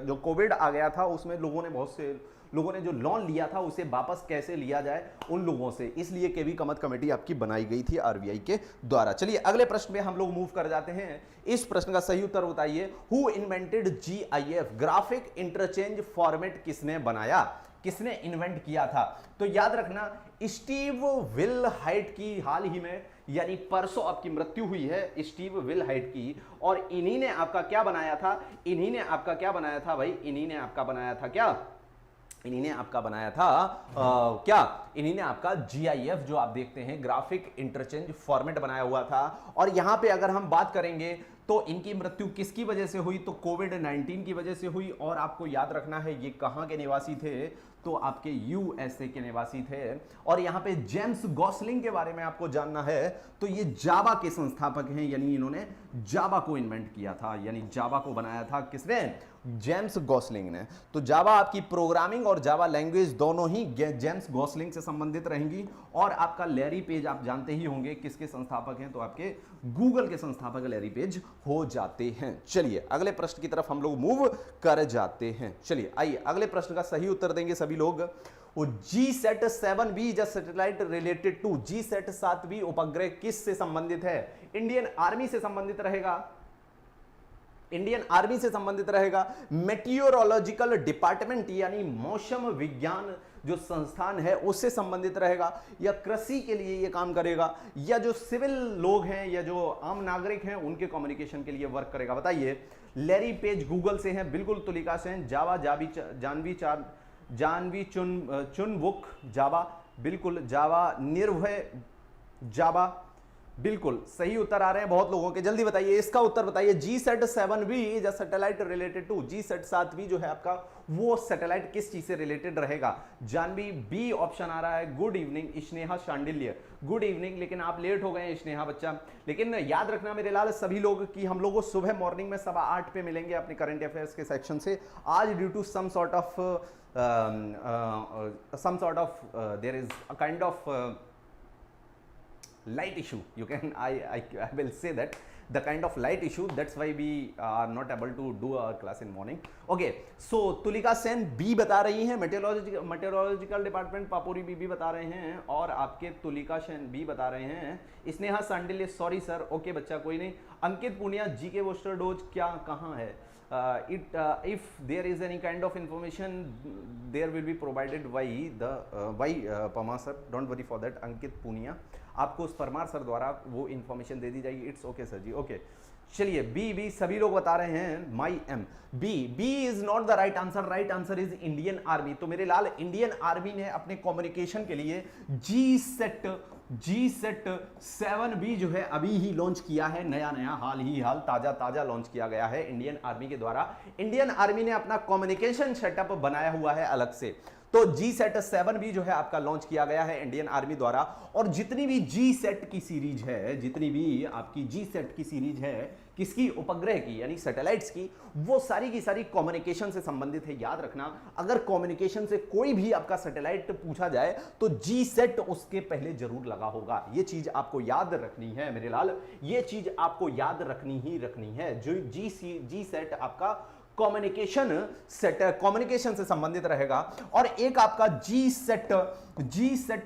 जो कोविड आ गया था उसमें बहुत से लोगों ने जो लोन लिया था उसे वापस कैसे लिया जाए उन लोगों से, इसलिए केवी कमत कमेटी आपकी बनाई गई थी आरबीआई के द्वारा। चलिए अगले प्रश्न में हम लोग मूव कर जाते हैं। इस प्रश्न का सही उत्तर बताइए, who invented GIF, graphic interchange format किसने बनाया, किसने इन्वेंट किया था? तो याद रखना, स्टीव विल हाइट की हाल ही में यानी परसों आपकी मृत्यु हुई है स्टीव विल हाइट की, और इन्हीं ने आपका क्या बनाया था, इन्हीं ने आपका क्या बनाया था भाई, इन्हीं ने आपका बनाया था क्या, इन्हीं ने आपका बनाया था क्या, इन्हीं ने आपका जीआईएफ जो आप देखते हैं ग्राफिक इंटरचेंज फॉर्मेट बनाया हुआ था। और यहां पे अगर हम बात करेंगे तो इनकी मृत्यु किसकी वजह से हुई, तो कोविड-19 की वजह से हुई। और आपको याद रखना है ये कहां के निवासी थे, तो आपके यूएसए के निवासी थे। और यहां पे जेम्स गॉसलिंग के बारे में आपको जानना है, तो ये जावा के संस्थापक हैं, यानी इन्होंने जावा को इन्वेंट किया था, यानी जावा को बनाया था किसने, जेम्स गॉसलिंग ने। तो जावा आपकी प्रोग्रामिंग और जावा लैंग्वेज दोनों ही जेम्स गॉसलिंग से संबंधित रहेंगी। और आपका लैरी पेज आप जानते ही होंगे किसके संस्थापक हैं, तो आपके गूगल के संस्थापक लैरी पेज हो जाते हैं। चलिए अगले प्रश्न की तरफ हम लोग मूव कर जाते हैं। चलिए आइए अगले प्रश्न का सही उत्तर देंगे सभी लोग। वो GSAT-7B जो सैटेलाइट रिलेटेड टू, GSAT-7B उपग्रह किस से संबंधित है, इंडियन आर्मी से संबंधित रहेगा, इंडियन आर्मी से संबंधित रहेगा, मेटियोरोलॉजिकल डिपार्टमेंट यानी मौसम विज्ञान जो संस्थान है उससे संबंधित रहेगा, या कृषि के लिए ये काम करेगा, या जो सिविल लोग हैं या जो आम नागरिक हैं उनके कम्युनिकेशन के लिए वर्क करेगा, बताइए। लैरी पेज गूगल से हैं, बिल्कुल तुलिका सेन, जावा जानवी चुनबुक जावा, बिल्कुल जावा निर्भय जावा, बिल्कुल सही उत्तर आ रहे हैं बहुत लोगों के। जल्दी बताइए इसका उत्तर बताइए। GSAT-7B is a satellite related to, GSAT-7B जो है आपका वो सैटेलाइट किस चीज से रिलेटेड रहेगा, जानवी बी ऑप्शन आ रहा है। Good evening Sneha Shandilya, good evening, लेकिन आप लेट हो गए स्नेहा बच्चा। लेकिन याद रखना मेरे लाल सभी लोग कि हम लोग सुबह मॉर्निंग में 8:15 पे मिलेंगे अपने करंट अफेयर्स के सेक्शन से। आज due to some sort of there is a kind of light issue, you can I will say that the kind of light issue, that's why we are not able to do our class in morning. Okay, so Tulika Sen बी बता रही हैं, मेटेरोलॉजिकल डिपार्टमेंट पापुरी बी बता रहे हैं, और आपके तुलिका सेन बी बता रहे हैं। Sneha Sandilya sorry sir, okay बच्चा कोई नहीं। अंकित पुनिया जी के बूस्टर डोज क्या कहाँ है, if there is any kind of information there will be provided by Pama sir, don't worry for that। अंकित पुनिया आपको उस परमार सर द्वारा वो इंफॉर्मेशन दे दी जाएगी। It's okay sir ji, okay. चलिए बी सभी लोग बता रहे हैं, my M B is not the right answer, right answer is Indian army. तो मेरे लाल इंडियन आर्मी ने अपने कम्युनिकेशन के लिए GSAT-7B जो है अभी ही लॉन्च किया है, नया हाल ताजा लॉन्च किया गया है इंडियन आर्मी के द्वारा। इंडियन आर्मी ने अपना कम्युनिकेशन सेटअप बनाया हुआ है अलग से। तो GSAT-7B जो है आपका लॉन्च किया गया है इंडियन आर्मी द्वारा। और जितनी भी GSAT की सीरीज है, जितनी भी आपकी GSAT की सीरीज है किसकी, उपग्रह की यानी सैटेलाइट्स की, वो सारी की सारी कम्युनिकेशन से संबंधित है। याद रखना अगर कम्युनिकेशन से कोई भी आपका सैटेलाइट पूछा जाए तो GSAT उसके पहले जरूर लगा होगा। ये चीज आपको याद रखनी है मेरे लाल, ये चीज आपको याद रखनी है। जो GSAT आपका कम्युनिकेशन से संबंधित रहेगा। और एक आपका जी सेट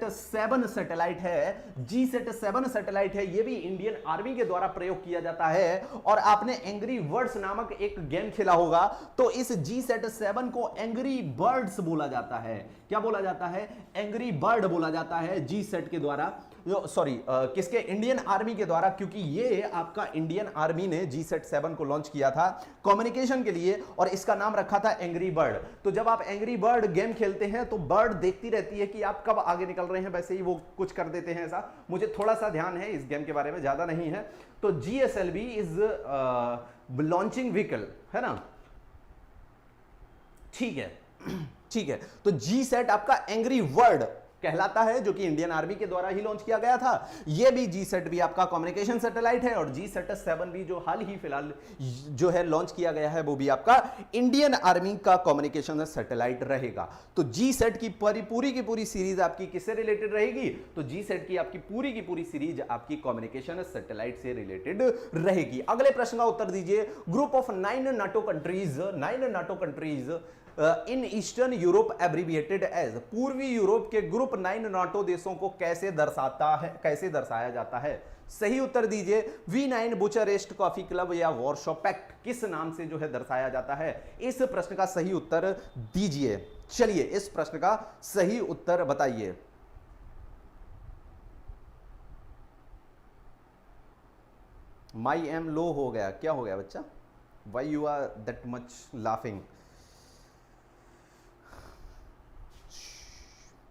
7 सैटेलाइट है, G-SAT-7 सैटेलाइट है, ये भी इंडियन आर्मी के द्वारा प्रयोग किया जाता है। और आपने एंग्री बर्ड्स नामक एक गेम खेला होगा, तो इस G-SAT-7 को एंग्री बर्ड्स बोला जाता है। क्या बोला जाता है? एंग्री बर्ड बोला जाता है G-SAT के द्वारा, सॉरी किसके? इंडियन आर्मी के द्वारा, क्योंकि ये आपका इंडियन आर्मी ने G-SAT-7 को लॉन्च किया था कम्युनिकेशन के लिए, और इसका नाम रखा था एंग्री बर्ड। तो जब आप एंग्री बर्ड गेम खेलते हैं तो बर्ड देखती रहती है कि आप कब आगे निकल रहे हैं, वैसे ही वो कुछ कर देते हैं ऐसा। मुझे थोड़ा सा ध्यान है इस गेम के बारे में, ज्यादा नहीं है। तो GSLV इज लॉन्चिंग व्हीकल, है ना? ठीक है, ठीक है। तो G-SAT आपका एंग्री बर्ड कहलाता है, जो कि इंडियन आर्मी के द्वारा ही लॉन्च किया गया था। ये भी G-SAT भी आपका कम्युनिकेशन सैटेलाइट है, और G-SAT-7 भी जो हाल ही फिलहाल जो है लॉन्च किया गया है, वो भी आपका इंडियन आर्मी का कम्युनिकेशन सैटेलाइट रहेगा। तो G-SAT की पूरी की पूरी सीरीज आपकी किससे रिलेटेड रहेगी? तो G-SAT की आपकी पूरी सीरीज आपकी कम्युनिकेशन सैटेलाइट से रिलेटेड रहेगी। अगले प्रश्न का उत्तर दीजिए। Group of 9 NATO countries in eastern Europe abbreviated as, पूर्वी यूरोप के ग्रुप 9 नाटो देशों को कैसे दर्शाया जाता है? सही उत्तर दीजिए। V9 बुचारेस्ट कॉफी क्लब या वॉरशॉ पैक्ट किस नाम से जो है दर्शाया जाता है? इस प्रश्न का सही उत्तर दीजिए। चलिए इस प्रश्न का सही उत्तर बताइए। माई एम लो हो गया, क्या हो गया बच्चा? Why you are that much laughing?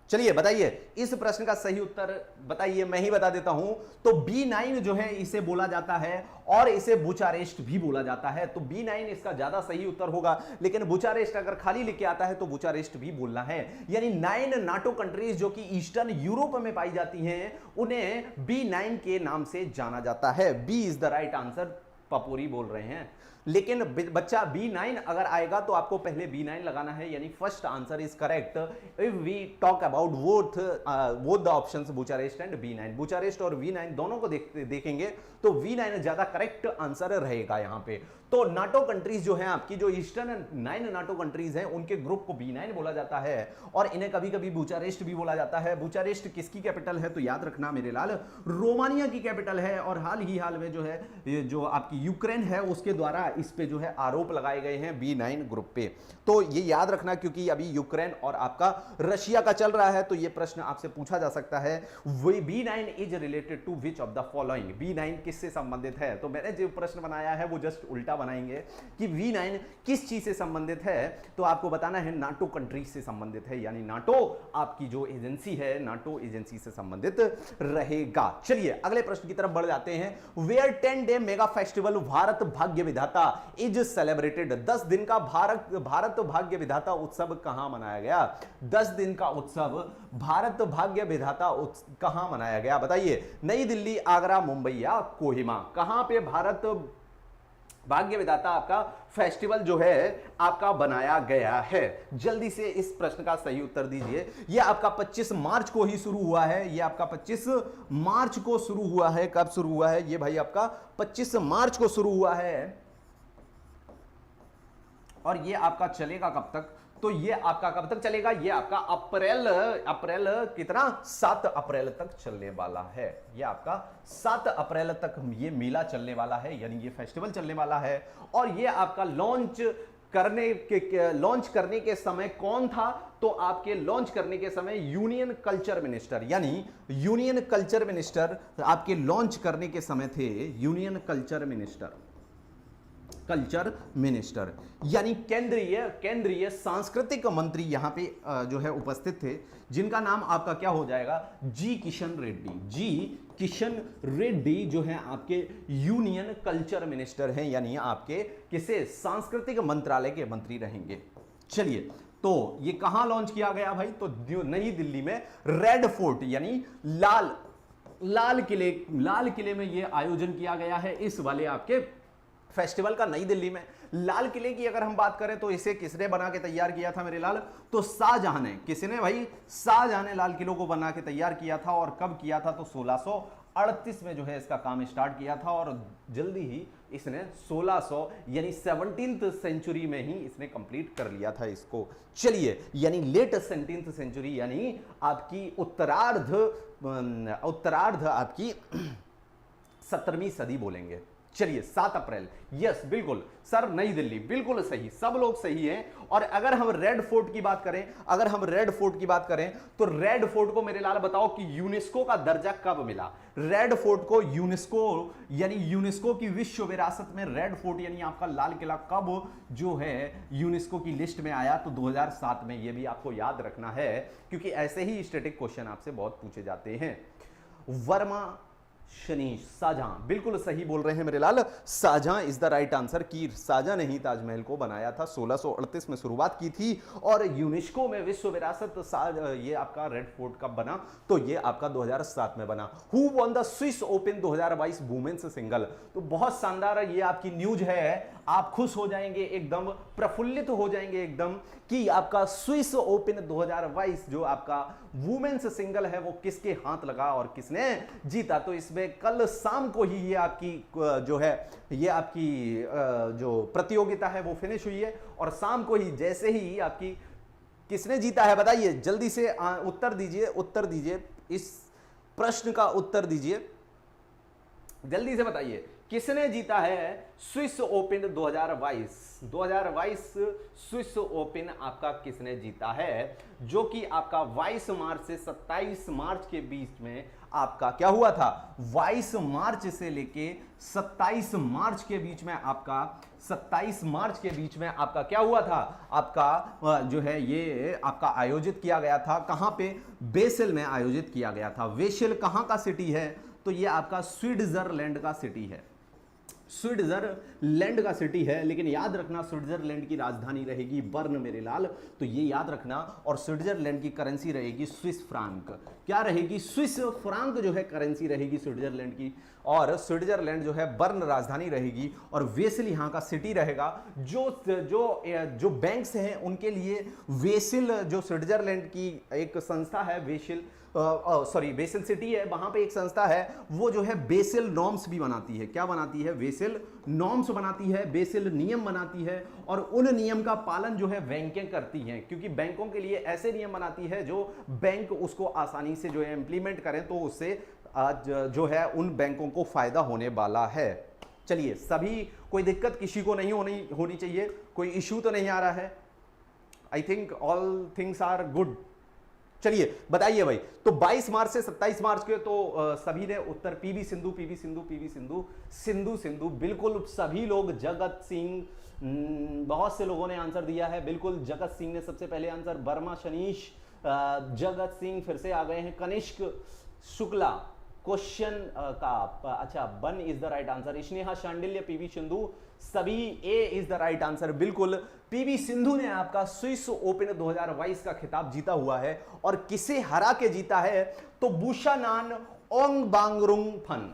चलिए बताइए इस प्रश्न का सही उत्तर बताइए, मैं ही बता देता हूं। तो B9 जो है इसे बोला जाता है, और इसे बुचारेस्ट भी बोला जाता है। तो B9 इसका ज्यादा सही उत्तर होगा, लेकिन बुचारेस्ट अगर खाली लिख के आता है तो बुचारेस्ट भी बोलना है। यानी 9 नाटो कंट्रीज जो कि ईस्टर्न यूरोप में पाई जाती हैं, उन्हें B9 के नाम से जाना जाता है। B is the right answer, Papori बोल रहे हैं। लेकिन बच्चा B9 अगर आएगा तो आपको पहले B9 लगाना है, यानी first answer is correct if we talk about both the options Bucharest and B9। Bucharest और V9 दोनों को देखेंगे तो V9 ज्यादा करेक्ट आंसर रहेगा यहां पे। तो नाटो कंट्रीज जो है आपकी, जो ईस्टर्न 9 नाटो कंट्रीज हैं, उनके ग्रुप को B9 बोला जाता है, और इन्हें कभी कभी बुचारेस्ट भी बोला जाता है। बुचारेस्ट किसकी कैपिटल है? तो याद रखना मेरे लाल, रोमानिया की कैपिटल है। और हाल में जो है ये जो आपकी यूक्रेन है उसके द्वारा इस पे जो है आरोप लगाए गए हैं B9 ग्रुप पे। तो ये याद रखना, क्योंकि अभी यूक्रेन और आपका रशिया का चल रहा है, तो ये प्रश्न आपसे पूछा जा सकता है। B9 is related to which of the following? B9 किससे संबंधित है? तो मैंने जो प्रश्न बनाया है वो जस्ट उल्टा बनाएंगे कि V9 किस चीज से संबंधित है, तो आपको बताना है नाटो कंट्रीज से संबंधित है, यानी नाटो आपकी जो एजेंसी है, नाटो एजेंसी से संबंधित रहेगा। चलिए अगले प्रश्न की तरफ बढ़ जाते हैं। Where 10 day mega festival Bharat Bhagya Vidhata is celebrated? 10 दिन का भारत भाग्य विधाता उत्सव कहां मनाया गया? 10 दिन का उत्सव भारत भाग्य विधाता कहां मनाया गया? बताइए। नई दिल्ली, आगरा, मुंबई या कोहिमा? कहां पे भारत भाग्य विधाता आपका फेस्टिवल जो है आपका बनाया गया है? जल्दी से इस प्रश्न का सही उत्तर दीजिए। यह आपका 25 मार्च को ही शुरू हुआ है। यह आपका 25 मार्च को शुरू हुआ है। कब शुरू हुआ है? ये भाई आपका 25 मार्च को शुरू हुआ है, और ये आपका चलेगा कब तक? तो ये आपका कब तक चलेगा? ये आपका अप्रैल कितना? 7 अप्रैल तक चलने वाला है। ये आपका 7 अप्रैल तक ये मेला चलने वाला है, यानी ये फेस्टिवल चलने वाला है। और ये आपका लॉन्च करने के समय कौन था? तो आपके लॉन्च करने के समय यूनियन कल्चर मिनिस्टर, यानी यूनियन कल्चर मिनिस्टर आपके लॉन्च करने के समय थे यूनियन कल्चर मिनिस्टर, यानी केंद्रीय सांस्कृतिक मंत्री यहां पे जो है उपस्थित थे, जिनका नाम आपका क्या हो जाएगा? जी किशन रेड्डी जो है आपके यूनियन कल्चर मिनिस्टर हैं, यानी आपके किसे? सांस्कृतिक मंत्रालय के मंत्री रहेंगे। चलिए, तो ये कहां लॉन्च किया गया भाई? तो नई दिल्ली में रेड फोर्ट, यानी लाल किले में ये आयोजन किया गया है, इस वाले आपके फेस्टिवल का। नई दिल्ली में लाल किले की अगर हम बात करें तो इसे किसने बना के तैयार किया था मेरे लाल? तो शाहजहां ने। किसने भाई? शाहजहां ने लाल किले को बना के तैयार किया था। और कब किया था? तो 1638 में जो है इसका काम स्टार्ट किया था और जल्दी ही इसने 1600 यानी 17th सेंचुरी में ही इसने कंप्लीट कर लिया था इसको। चलिए, यानी लेट 17th सेंचुरी यानी आपकी उत्तरार्ध आपकी 17वीं सदी बोलेंगे। चलिए 7 अप्रैल, यस बिल्कुल सर, नई दिल्ली, बिल्कुल सही, सब लोग सही हैं। और अगर हम रेड फोर्ट की बात करें, तो रेड फोर्ट को मेरे लाल बताओ कि यूनेस्को का दर्जा कब मिला? रेड फोर्ट को यूनेस्को की विश्व विरासत में रेड फोर्ट यानी आपका लाल किला कब जो है यूनेस्को की लिस्ट में आया? तो 2007 में। ये भी आपको याद रखना है क्योंकि ऐसे ही स्टैटिक क्वेश्चन आपसे बहुत पूछे जाते हैं। वर्मा शनीश, शाहजहां, बिल्कुल सही बोल रहे हैं मेरे लाल, Shahjahan is the right answer. की शाहजहां ने ही ताजमहल को बनाया था, 1638 में शुरुआत की थी और यूनेस्को में विश्व विरासत ये आपका रेड फोर्ट कब बना? तो ये आपका 2007 में बना। Who won the Swiss open 2022 women's single? तो बहुत शानदार ये आपकी न्यूज है, आप खुश हो जाएंगे, एकदम प्रफुल्लित हो जाएंगे एकदम कि आपका स्विस ओपन 2022 जो आपका वुमेन्स सिंगल है वो किसके हाथ लगा और किसने जीता। तो इसमें कल शाम को ही ये आपकी जो है ये आपकी जो प्रतियोगिता है वो फिनिश हुई है और शाम को ही जैसे ही आपकी किसने जीता है बताइए, जल्दी से उत्तर दीजिए, इस प्रश्न का उत्तर दीजिए, जल्दी से बताइए किसने जीता है स्विस ओपन 2022 स्विस ओपन आपका किसने जीता है? जो कि आपका 22 मार्च से 27 मार्च के बीच में आपका क्या हुआ था? 22 मार्च से लेके 27 मार्च के बीच में आपका 27 मार्च के बीच में आपका क्या हुआ था? आपका जो है ये आपका आयोजित किया गया था। कहां पे? बेसेल में आयोजित किया गया था। बेसेल कहां का सिटी है? तो ये आपका स्विट्जरलैंड का सिटी है, स्विट्जरलैंड का सिटी है। लेकिन याद रखना स्विट्जरलैंड की राजधानी रहेगी बर्न मेरे लाल, तो ये याद रखना। और स्विट्जरलैंड की करेंसी रहेगी स्विस फ्रांक। क्या रहेगी? स्विस फ्रांक जो है करेंसी रहेगी स्विट्जरलैंड की, और स्विट्जरलैंड जो है बर्न राजधानी रहेगी और वेसल यहाँ का सिटी रहेगा। जो बैंक्स हैं उनके लिए वेसल जो स्विट्जरलैंड की एक संस्था है बेसिल सिटी है, वहां पे एक संस्था है वो जो है बेसिल नॉर्म्स भी बनाती है। क्या बनाती है? बेसिल नॉर्म्स बनाती है, बेसिल नियम बनाती है और उन नियम का पालन जो है बैंकें करती हैं, क्योंकि बैंकों के लिए ऐसे नियम बनाती है जो बैंक उसको आसानी से जो है इंप्लीमेंट करें, तो उससे आज जो है उन बैंकों को फायदा होने वाला है। चलिए, सभी कोई दिक्कत किसी को नहीं होनी चाहिए, कोई इश्यू तो नहीं आ रहा है। I think all things are good. चलिए बताइए भाई, तो 22 मार्च से 27 मार्च के तो सभी ने उत्तर पीवी सिंधु, बिल्कुल सभी लोग। जगत सिंह, बहुत से लोगों ने आंसर दिया है, बिल्कुल जगत सिंह ने सबसे पहले आंसर। वर्मा शनीश, जगत सिंह फिर से आ गए हैं। कनिष्क शुक्ला क्वेश्चन का अच्छा 1 is the right answer. Sneha Shandilya, PV Sindhu, सभी ए इज द राइट आंसर। बिल्कुल पीवी सिंधु ने आपका स्विस ओपन 2022 का खिताब जीता हुआ है और किसे हरा के जीता है? तो बुशानान ओंगबांगरुंगफन,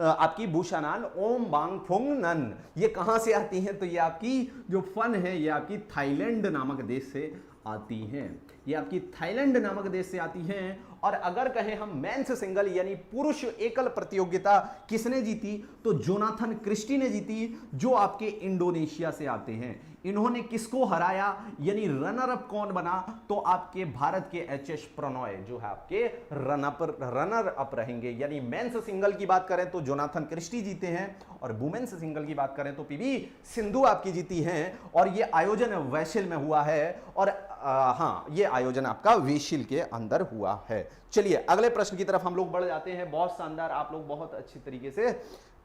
आपकी बुशानान ओंगबांगफुंगनन। ये कहां से आती हैं? तो ये आपकी जो फन है ये आपकी थाईलैंड नामक देश से आती हैं, ये आपकी थाईलैंड नामक देश से आती हैं। और अगर कहें हम मेंस सिंगल यानी पुरुष एकल प्रतियोगिता किसने जीती? तो जोनाथन क्रिस्टी ने जीती, जो आपके इंडोनेशिया से आते हैं। इन्होंने किसको हराया यानी रनर अप कौन बना? तो आपके भारत के एच.एस. प्रणॉय जो है आपके रनर अप रहेंगे। यानी मेंस सिंगल की बात करें तो जोनाथन क्रिस्टी जीते हैं और वुमेन्स सिंगल की बात करें तो पीवी सिंधु आपकी जीती हैं। और ये आयोजन वेसेल में हुआ है और हाँ, ये आयोजन आपका वेसेल के अंदर हुआ है। चलिए अगले प्रश्न की तरफ हम लोग बढ़ जाते हैं। बहुत शानदार, आप लोग बहुत अच्छी तरीके से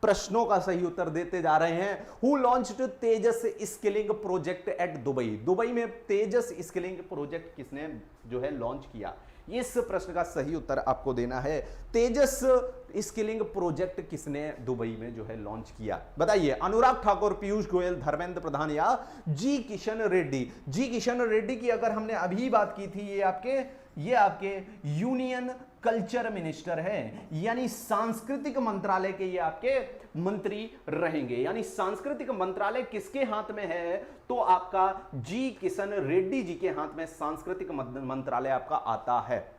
प्रश्नों का सही उत्तर देते जा रहे हैं। Who launched Tejas skilling project at Dubai? Dubai में तेजस स्किलिंग प्रोजेक्ट किसने जो है लॉन्च किया? इस प्रश्न का सही उत्तर आपको देना है। तेजस स्किलिंग प्रोजेक्ट किसने दुबई में जो है लॉन्च किया? बताइए। अनुराग ठाकुर, पीयूष गोयल, धर्मेंद्र प्रधान या जी किशन रेड्डी? जी किशन रेड्डी की अगर हमने अभी बात की थी, ये आपके यूनियन कल्चर मिनिस्टर है, यानी सांस्कृतिक मंत्रालय के ये आपके मंत्री रहेंगे। यानी सांस्कृतिक मंत्रालय किसके हाथ में है? तो आपका जी किशन रेड्डी जी के हाथ में सांस्कृतिक मंत्रालय आपका आता है।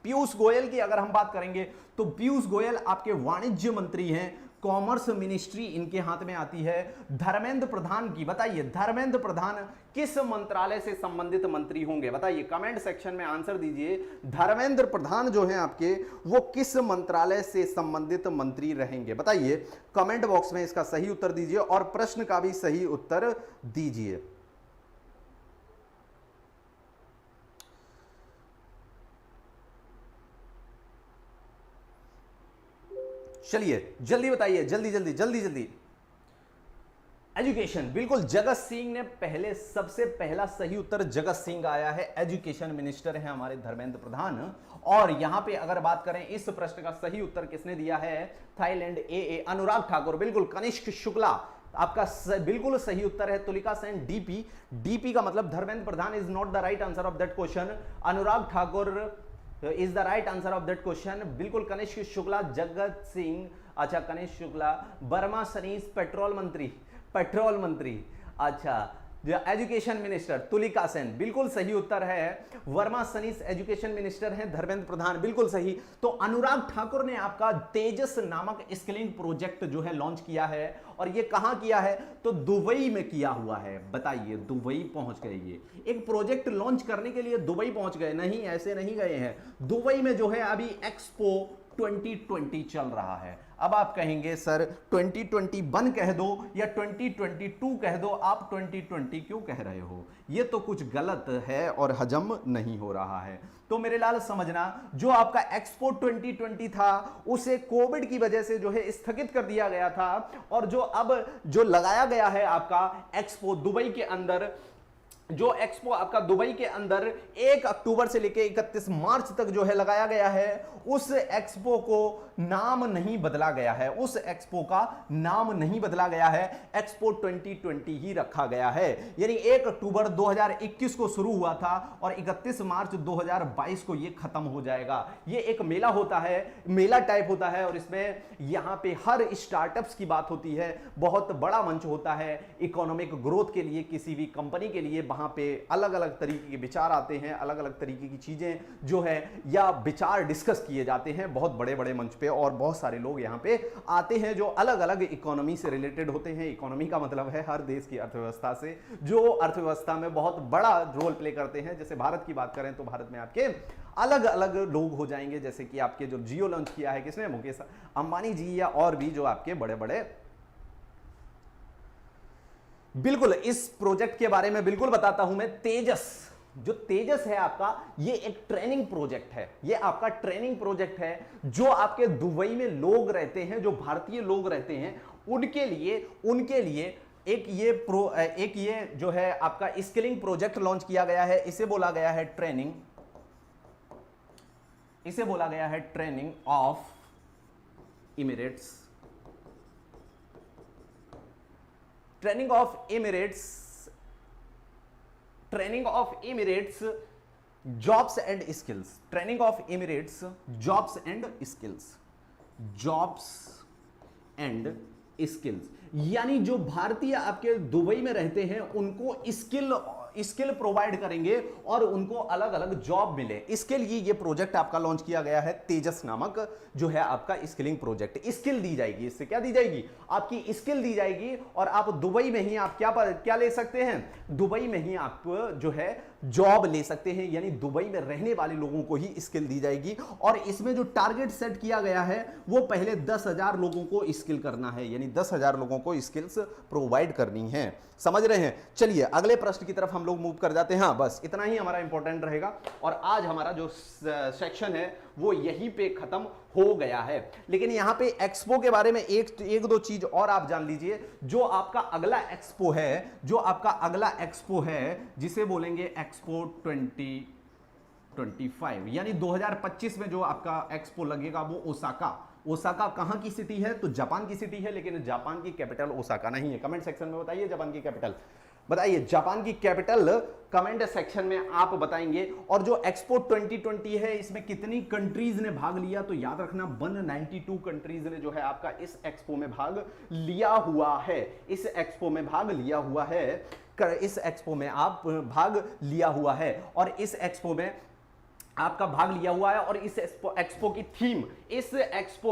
पीयूष गोयल की अगर हम बात करेंगे तो पीयूष गोयल आपके वाणिज्य मंत्री हैं, कॉमर्स मिनिस्ट्री इनके हाथ में आती है। धर्मेंद्र प्रधान की बताइए, धर्मेंद्र प्रधान किस मंत्रालय से संबंधित मंत्री होंगे? बताइए, कमेंट सेक्शन में आंसर दीजिए। धर्मेंद्र प्रधान जो हैं आपके, वो किस मंत्रालय से संबंधित मंत्री रहेंगे? बताइए, कमेंट बॉक्स में इसका सही उत्तर दीजिए और प्रश्न का भी सही उत्तर दीजिए। चलिए जल्दी बताइए, जल्दी जल्दी जल्दी जल्दी। एजुकेशन, बिल्कुल जगत सिंह ने पहले, सबसे पहला सही उत्तर जगत सिंह आया है। एजुकेशन मिनिस्टर है हमारे धर्मेंद्र प्रधान। और यहां पे अगर बात करें इस प्रश्न का सही उत्तर किसने दिया है? थाईलैंड ए अनुराग ठाकुर, बिल्कुल। कनिष्क शुक्ला आपका बिल्कुल सही उत्तर है। तुलिका सेन डीपी, डीपी का मतलब Dharmendra Pradhan is not the right answer of that question. Anurag Thakur is the right answer of that question, बिल्कुल। कनिष्क शुक्ला, जगत सिंह, अच्छा कनिष्क शुक्ला। वर्मा सनीस पेट्रोल मंत्री, पेट्रोल मंत्री, अच्छा। एजुकेशन मिनिस्टर तुलिका सेन, बिल्कुल सही उत्तर है। वर्मा सनीस एजुकेशन मिनिस्टर हैं, धर्मेंद्र प्रधान, बिल्कुल सही। तो अनुराग ठाकुर ने आपका तेजस नामक स्किलिंग प्रोजेक्ट जो है लॉन्च किया है। और ये कहां किया है? तो दुबई में किया हुआ है। बताइए, दुबई पहुंच गए, ये एक प्रोजेक्ट लॉन्च करने के लिए दुबई पहुंच गए? नहीं, ऐसे नहीं गए हैं। दुबई में जो है अभी एक्सपो 2020 चल रहा है। अब आप कहेंगे सर 2021 कह दो या 2022 कह दो, आप 2020 क्यों कह रहे हो? ये तो कुछ गलत है और हजम नहीं हो रहा है। तो मेरे लाल समझना, जो आपका एक्सपो 2020 था उसे कोविड की वजह से जो है स्थगित कर दिया गया था। और जो अब जो लगाया गया है आपका एक्सपो दुबई के अंदर, जो एक्सपो आपका दुबई के अंदर 1 अक्टूबर से लेकर 31 मार्च तक जो है लगाया गया है, उस एक्सपो को नाम नहीं बदला गया है। उस एक्सपो का नाम नहीं बदला गया है, एक्सपो 2020 ही रखा गया है। यानी 1 अक्टूबर 2021 को शुरू हुआ था और 31 मार्च 2022 को ये खत्म हो जाएगा। ये एक मेला होता है, मेला टाइप होता है, और इसमें यहां पे हर स्टार्टअप्स की बात होती है। बहुत बड़ा मंच होता है इकोनॉमिक ग्रोथ के लिए, किसी भी कंपनी के लिए। वहां पे अलग अलग तरीके के विचार आते हैं, अलग अलग तरीके की चीजें जो है या विचार डिस्कस किए जाते हैं बहुत बड़े बड़े मंच पे। और बहुत सारे लोग यहां पे आते हैं जो अलग अलग इकोनॉमी से रिलेटेड होते हैं। इकोनॉमी का मतलब है हर देश की अर्थव्यवस्था से, जो अर्थव्यवस्था में बहुत बड़ा रोल प्ले करते हैं। जैसे भारत की बात करें तो भारत में आपके अलग अलग लोग हो जाएंगे, जैसे कि आपके जो जियो लॉन्च किया है किसने? मुकेश अंबानी जी, या और भी जो आपके बड़े बड़े। बिल्कुल, इस प्रोजेक्ट के बारे में बिल्कुल बताता हूं मैं। तेजस, जो तेजस है आपका, ये एक ट्रेनिंग प्रोजेक्ट है। ये आपका ट्रेनिंग प्रोजेक्ट है जो आपके दुबई में लोग रहते हैं, जो भारतीय लोग रहते हैं, उनके लिए एक ये जो है आपका स्किलिंग प्रोजेक्ट लॉन्च किया गया है। इसे बोला गया है ट्रेनिंग, इसे बोला गया है training of emirates, training of emirates, training of emirates jobs and skills, training of emirates jobs and skills, jobs and skills. यानी जो भारतीय आपके दुबई में रहते हैं उनको स्किल प्रोवाइड करेंगे और उनको अलग अलग जॉब मिले। इसके लिए ये प्रोजेक्ट आपका लॉन्च किया गया है, तेजस नामक जो है आपका स्किलिंग प्रोजेक्ट। स्किल दी जाएगी, इससे क्या दी जाएगी? आपकी स्किल दी जाएगी और आप दुबई में ही आप क्या ले सकते हैं? दुबई में ही आप जो है जॉब ले सकते हैं। यानी दुबई में रहने वाले लोगों को ही स्किल दी जाएगी। और इसमें जो टारगेट सेट किया गया है वो पहले 10,000 लोगों को स्किल करना है, यानी 10,000 लोगों को स्किल्स प्रोवाइड करनी है। समझ रहे हैं? चलिए अगले प्रश्न की तरफ हम लोग मूव कर जाते हैं। हाँ, बस इतना ही हमारा इंपॉर्टेंट रहेगा और आज हमारा जो सेक्शन है वो यहीं पे खत्म हो गया है। लेकिन यहां पे एक्सपो के बारे में एक दो चीज और आप जान लीजिए। जो आपका अगला एक्सपो है, जो आपका अगला एक्सपो है, जिसे बोलेंगे एक्सपो 2025, यानी 2025 में जो आपका एक्सपो लगेगा वो ओसाका कहां की सिटी है? तो जापान की सिटी है, लेकिन जापान की कैपिटल ओसाका नहीं है। कमेंट सेक्शन में बताइए जापान की कैपिटल, बताइए जापान की कैपिटल कमेंट सेक्शन में आप बताएंगे। और जो एक्सपो 2020 है इसमें कितनी कंट्रीज ने भाग लिया? तो याद रखना 192 कंट्रीज ने जो है आपका इस एक्सपो में भाग लिया हुआ है। इस एक्सपो में भाग लिया हुआ है, इस एक्सपो में आप भाग लिया हुआ है। और इस एक्सपो में आपका भाग लिया हुआ है। और इस एक्सपो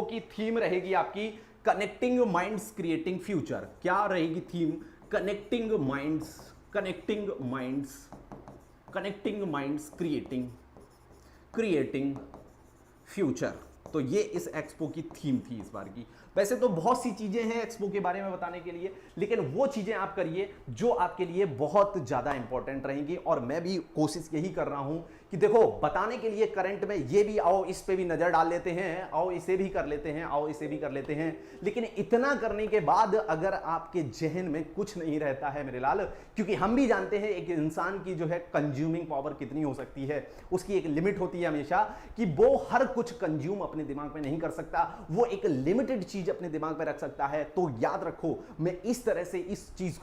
की थीम रहेगी आपकी कनेक्टिंग माइंड्स क्रिएटिंग फ्यूचर। क्या रहेगी theme? Connecting minds creating future. तो ये इस एक्सपो की थीम थी इस बार की। वैसे तो बहुत सी चीजें हैं एक्सपो के बारे में बताने के लिए, लेकिन वो चीजें आप करिए जो आपके लिए बहुत ज्यादा इंपॉर्टेंट रहेंगी। और मैं भी कोशिश यही कर रहा हूं कि देखो, बताने के लिए करंट में ये भी, आओ इस पे भी नजर डाल लेते हैं, आओ इसे भी कर लेते हैं, आओ इसे भी कर लेते हैं, लेकिन इतना करने के बाद अगर आपके जहन में कुछ नहीं रहता है मेरे लाल, क्योंकि हम भी जानते हैं एक इंसान की जो है कंज्यूमिंग पावर कितनी हो सकती है, उसकी एक लिमिट होती है हमेशा, कि वो हर कुछ कंज्यूम अपने दिमाग में नहीं कर सकता, वो एक लिमिटेड चीज अपने दिमाग में रख सकता है। तो याद रखो, मैं इस तरह से इस चीज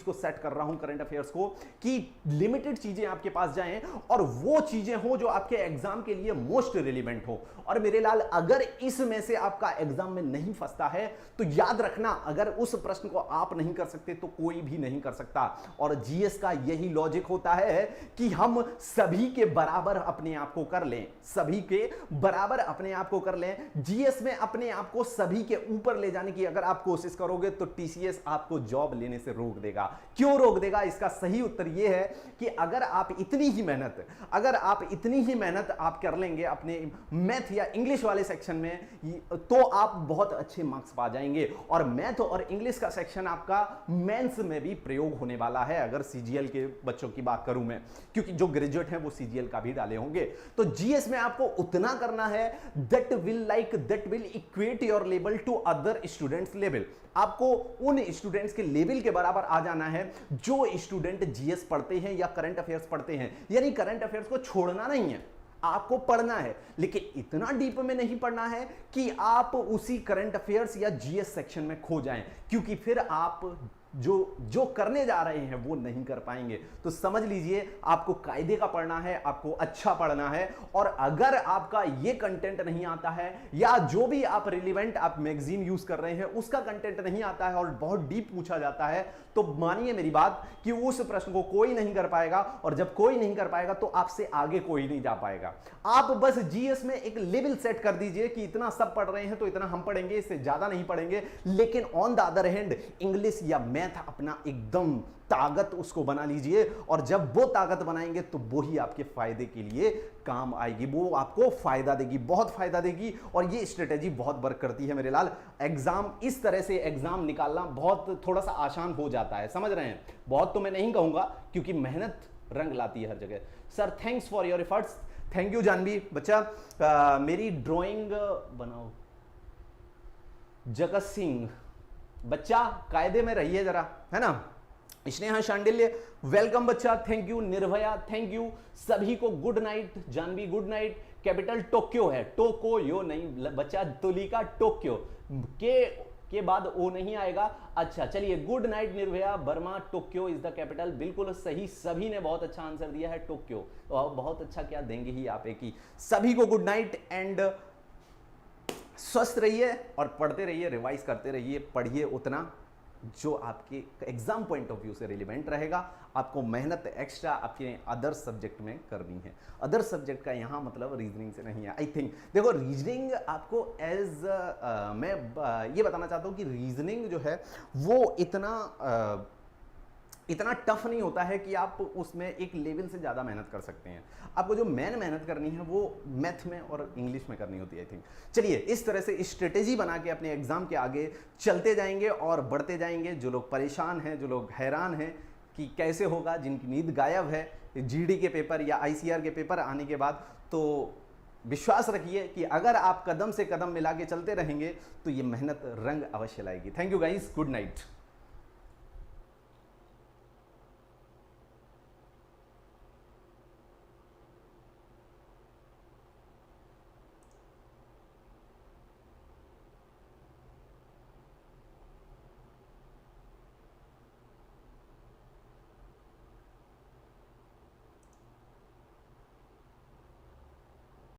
को सेट कर रहा हूं करंट अफेयर्स को, कि लिमिटेड चीजें आपके पास जाएं और वो चीजें हो जो आपके एग्जाम के लिए मोस्ट रिलेवेंट हो। और मेरे लाल, अगर इसमें से आपका एग्जाम में नहीं फंसता है तो याद रखना, अगर उस प्रश्न को आप नहीं कर सकते तो कोई भी नहीं कर सकता। और जीएस का यही लॉजिक होता है कि हम सभी के बराबर अपने आप को कर लें, सभी के बराबर अपने आप को कर लें। जीएस में अपने आप को सभी के ऊपर ले जाने की अगर आप कोशिश करोगे तो टीसीएस आपको जॉब लेने से रोक देगा। क्यों रोक देगा? इसका सही उत्तर यह है कि अगर आप इतनी ही मेहनत आप कर लेंगे अपने मैथ या इंग्लिश वाले सेक्शन में, तो आप बहुत अच्छे मार्क्स पा जाएंगे। और मैथ और इंग्लिश का सेक्शन आपका मेंस में भी प्रयोग होने वाला है, अगर सीजीएल के बच्चों की बात करूं मैं, क्योंकि जो ग्रेजुएट हैं वो सीजीएल का भी डाले होंगे। तो जीएस में आपको उतना करना है that will equate your level to other students level. आपको उन स्टूडेंट्स के लेवल के बराबर आ जाना है जो स्टूडेंट जीएस पढ़ते हैं या करंट अफेयर्स पढ़ते हैं। यानी करंट अफेयर्स को छोड़ना नहीं है, आपको पढ़ना है, लेकिन इतना डीप में नहीं पढ़ना है कि आप उसी करंट अफेयर्स या जीएस सेक्शन में खो जाएं, क्योंकि फिर आप जो करने जा रहे हैं वो नहीं कर पाएंगे। तो समझ लीजिए, आपको कायदे का पढ़ना है, आपको अच्छा पढ़ना है। और अगर आपका ये कंटेंट नहीं आता है, या जो भी आप रिलेवेंट आप मैगजीन यूज कर रहे हैं उसका कंटेंट नहीं आता है और बहुत डीप पूछा जाता है, तो मानिए मेरी बात कि उस प्रश्न को कोई नहीं कर पाएगा। और जब कोई नहीं कर पाएगा तो आपसे आगे कोई नहीं जा पाएगा। आप बस जीएस में एक लेवल सेट कर दीजिए कि इतना सब पढ़ रहे हैं तो इतना हम पढ़ेंगे, इससे ज्यादा नहीं पढ़ेंगे। लेकिन on the other hand English या मैथ अपना एकदम ताकत उसको बना लीजिए। और जब वो ताकत बनाएंगे तो वो ही आपके फायदे के लिए काम आएगी, वो आपको फायदा देगी, बहुत फायदा देगी। और ये स्ट्रेटेजी बहुत वर्क करती है मेरे लाल। एग्जाम इस तरह से एग्जाम निकालना बहुत थोड़ा सा आसान हो जाता है, समझ रहे हैं? बहुत तो मैं नहीं कहूंगा, क्योंकि मेहनत रंग लाती है हर जगह। Sir thanks for your efforts. Thank you Janvi बच्चा। मेरी ड्राइंग बनाओ। जगत सिंह बच्चा, कायदे में रहिए जरा, है ना। स्नेहा शांडिल्य वेलकम बच्चा, thank you. Nirbhaya thank you. सभी को good night. Janvi good night. Capital Tokyo है, टोकोयो नहीं बच्चा, तुलिका टोक्यो के बाद ओ नहीं आएगा। अच्छा चलिए, good night Nirbhaya Verma. Tokyo is the capital, बिल्कुल सही, सभी ने बहुत अच्छा आंसर दिया है, टोक्यो। तो बहुत अच्छा, क्या देंगे ही आप एक ही। सभी को गुड नाइट एंड स्वस्थ रहिए और पढ़ते रहिए, रिवाइज करते रहिए। पढ़िए उतना जो आपके एग्जाम पॉइंट ऑफ व्यू से रिलेवेंट रहेगा। आपको मेहनत एक्स्ट्रा आपके अदर सब्जेक्ट में करनी है। अदर सब्जेक्ट का यहाँ मतलब रीजनिंग से नहीं है। आई थिंक देखो, रीजनिंग आपको मैं ये बताना चाहता हूँ कि रीजनिंग जो है वो इतना टफ नहीं होता है कि आप उसमें एक लेवल से ज़्यादा मेहनत कर सकते हैं। आपको जो मेन मेहनत करनी है वो मैथ में और इंग्लिश में करनी होती है, आई थिंक। चलिए, इस तरह से स्ट्रेटेजी बना के अपने एग्जाम के आगे चलते जाएंगे और बढ़ते जाएंगे। जो लोग परेशान हैं, जो लोग हैरान हैं कि कैसे होगा, जिनकी नींद गायब है जीडी के पेपर या आईसीआर के पेपर आने के बाद, तो विश्वास रखिए कि अगर आप कदम से कदम मिला के चलते रहेंगे तो ये मेहनत रंग अवश्य लाएगी। Thank you guys, good night.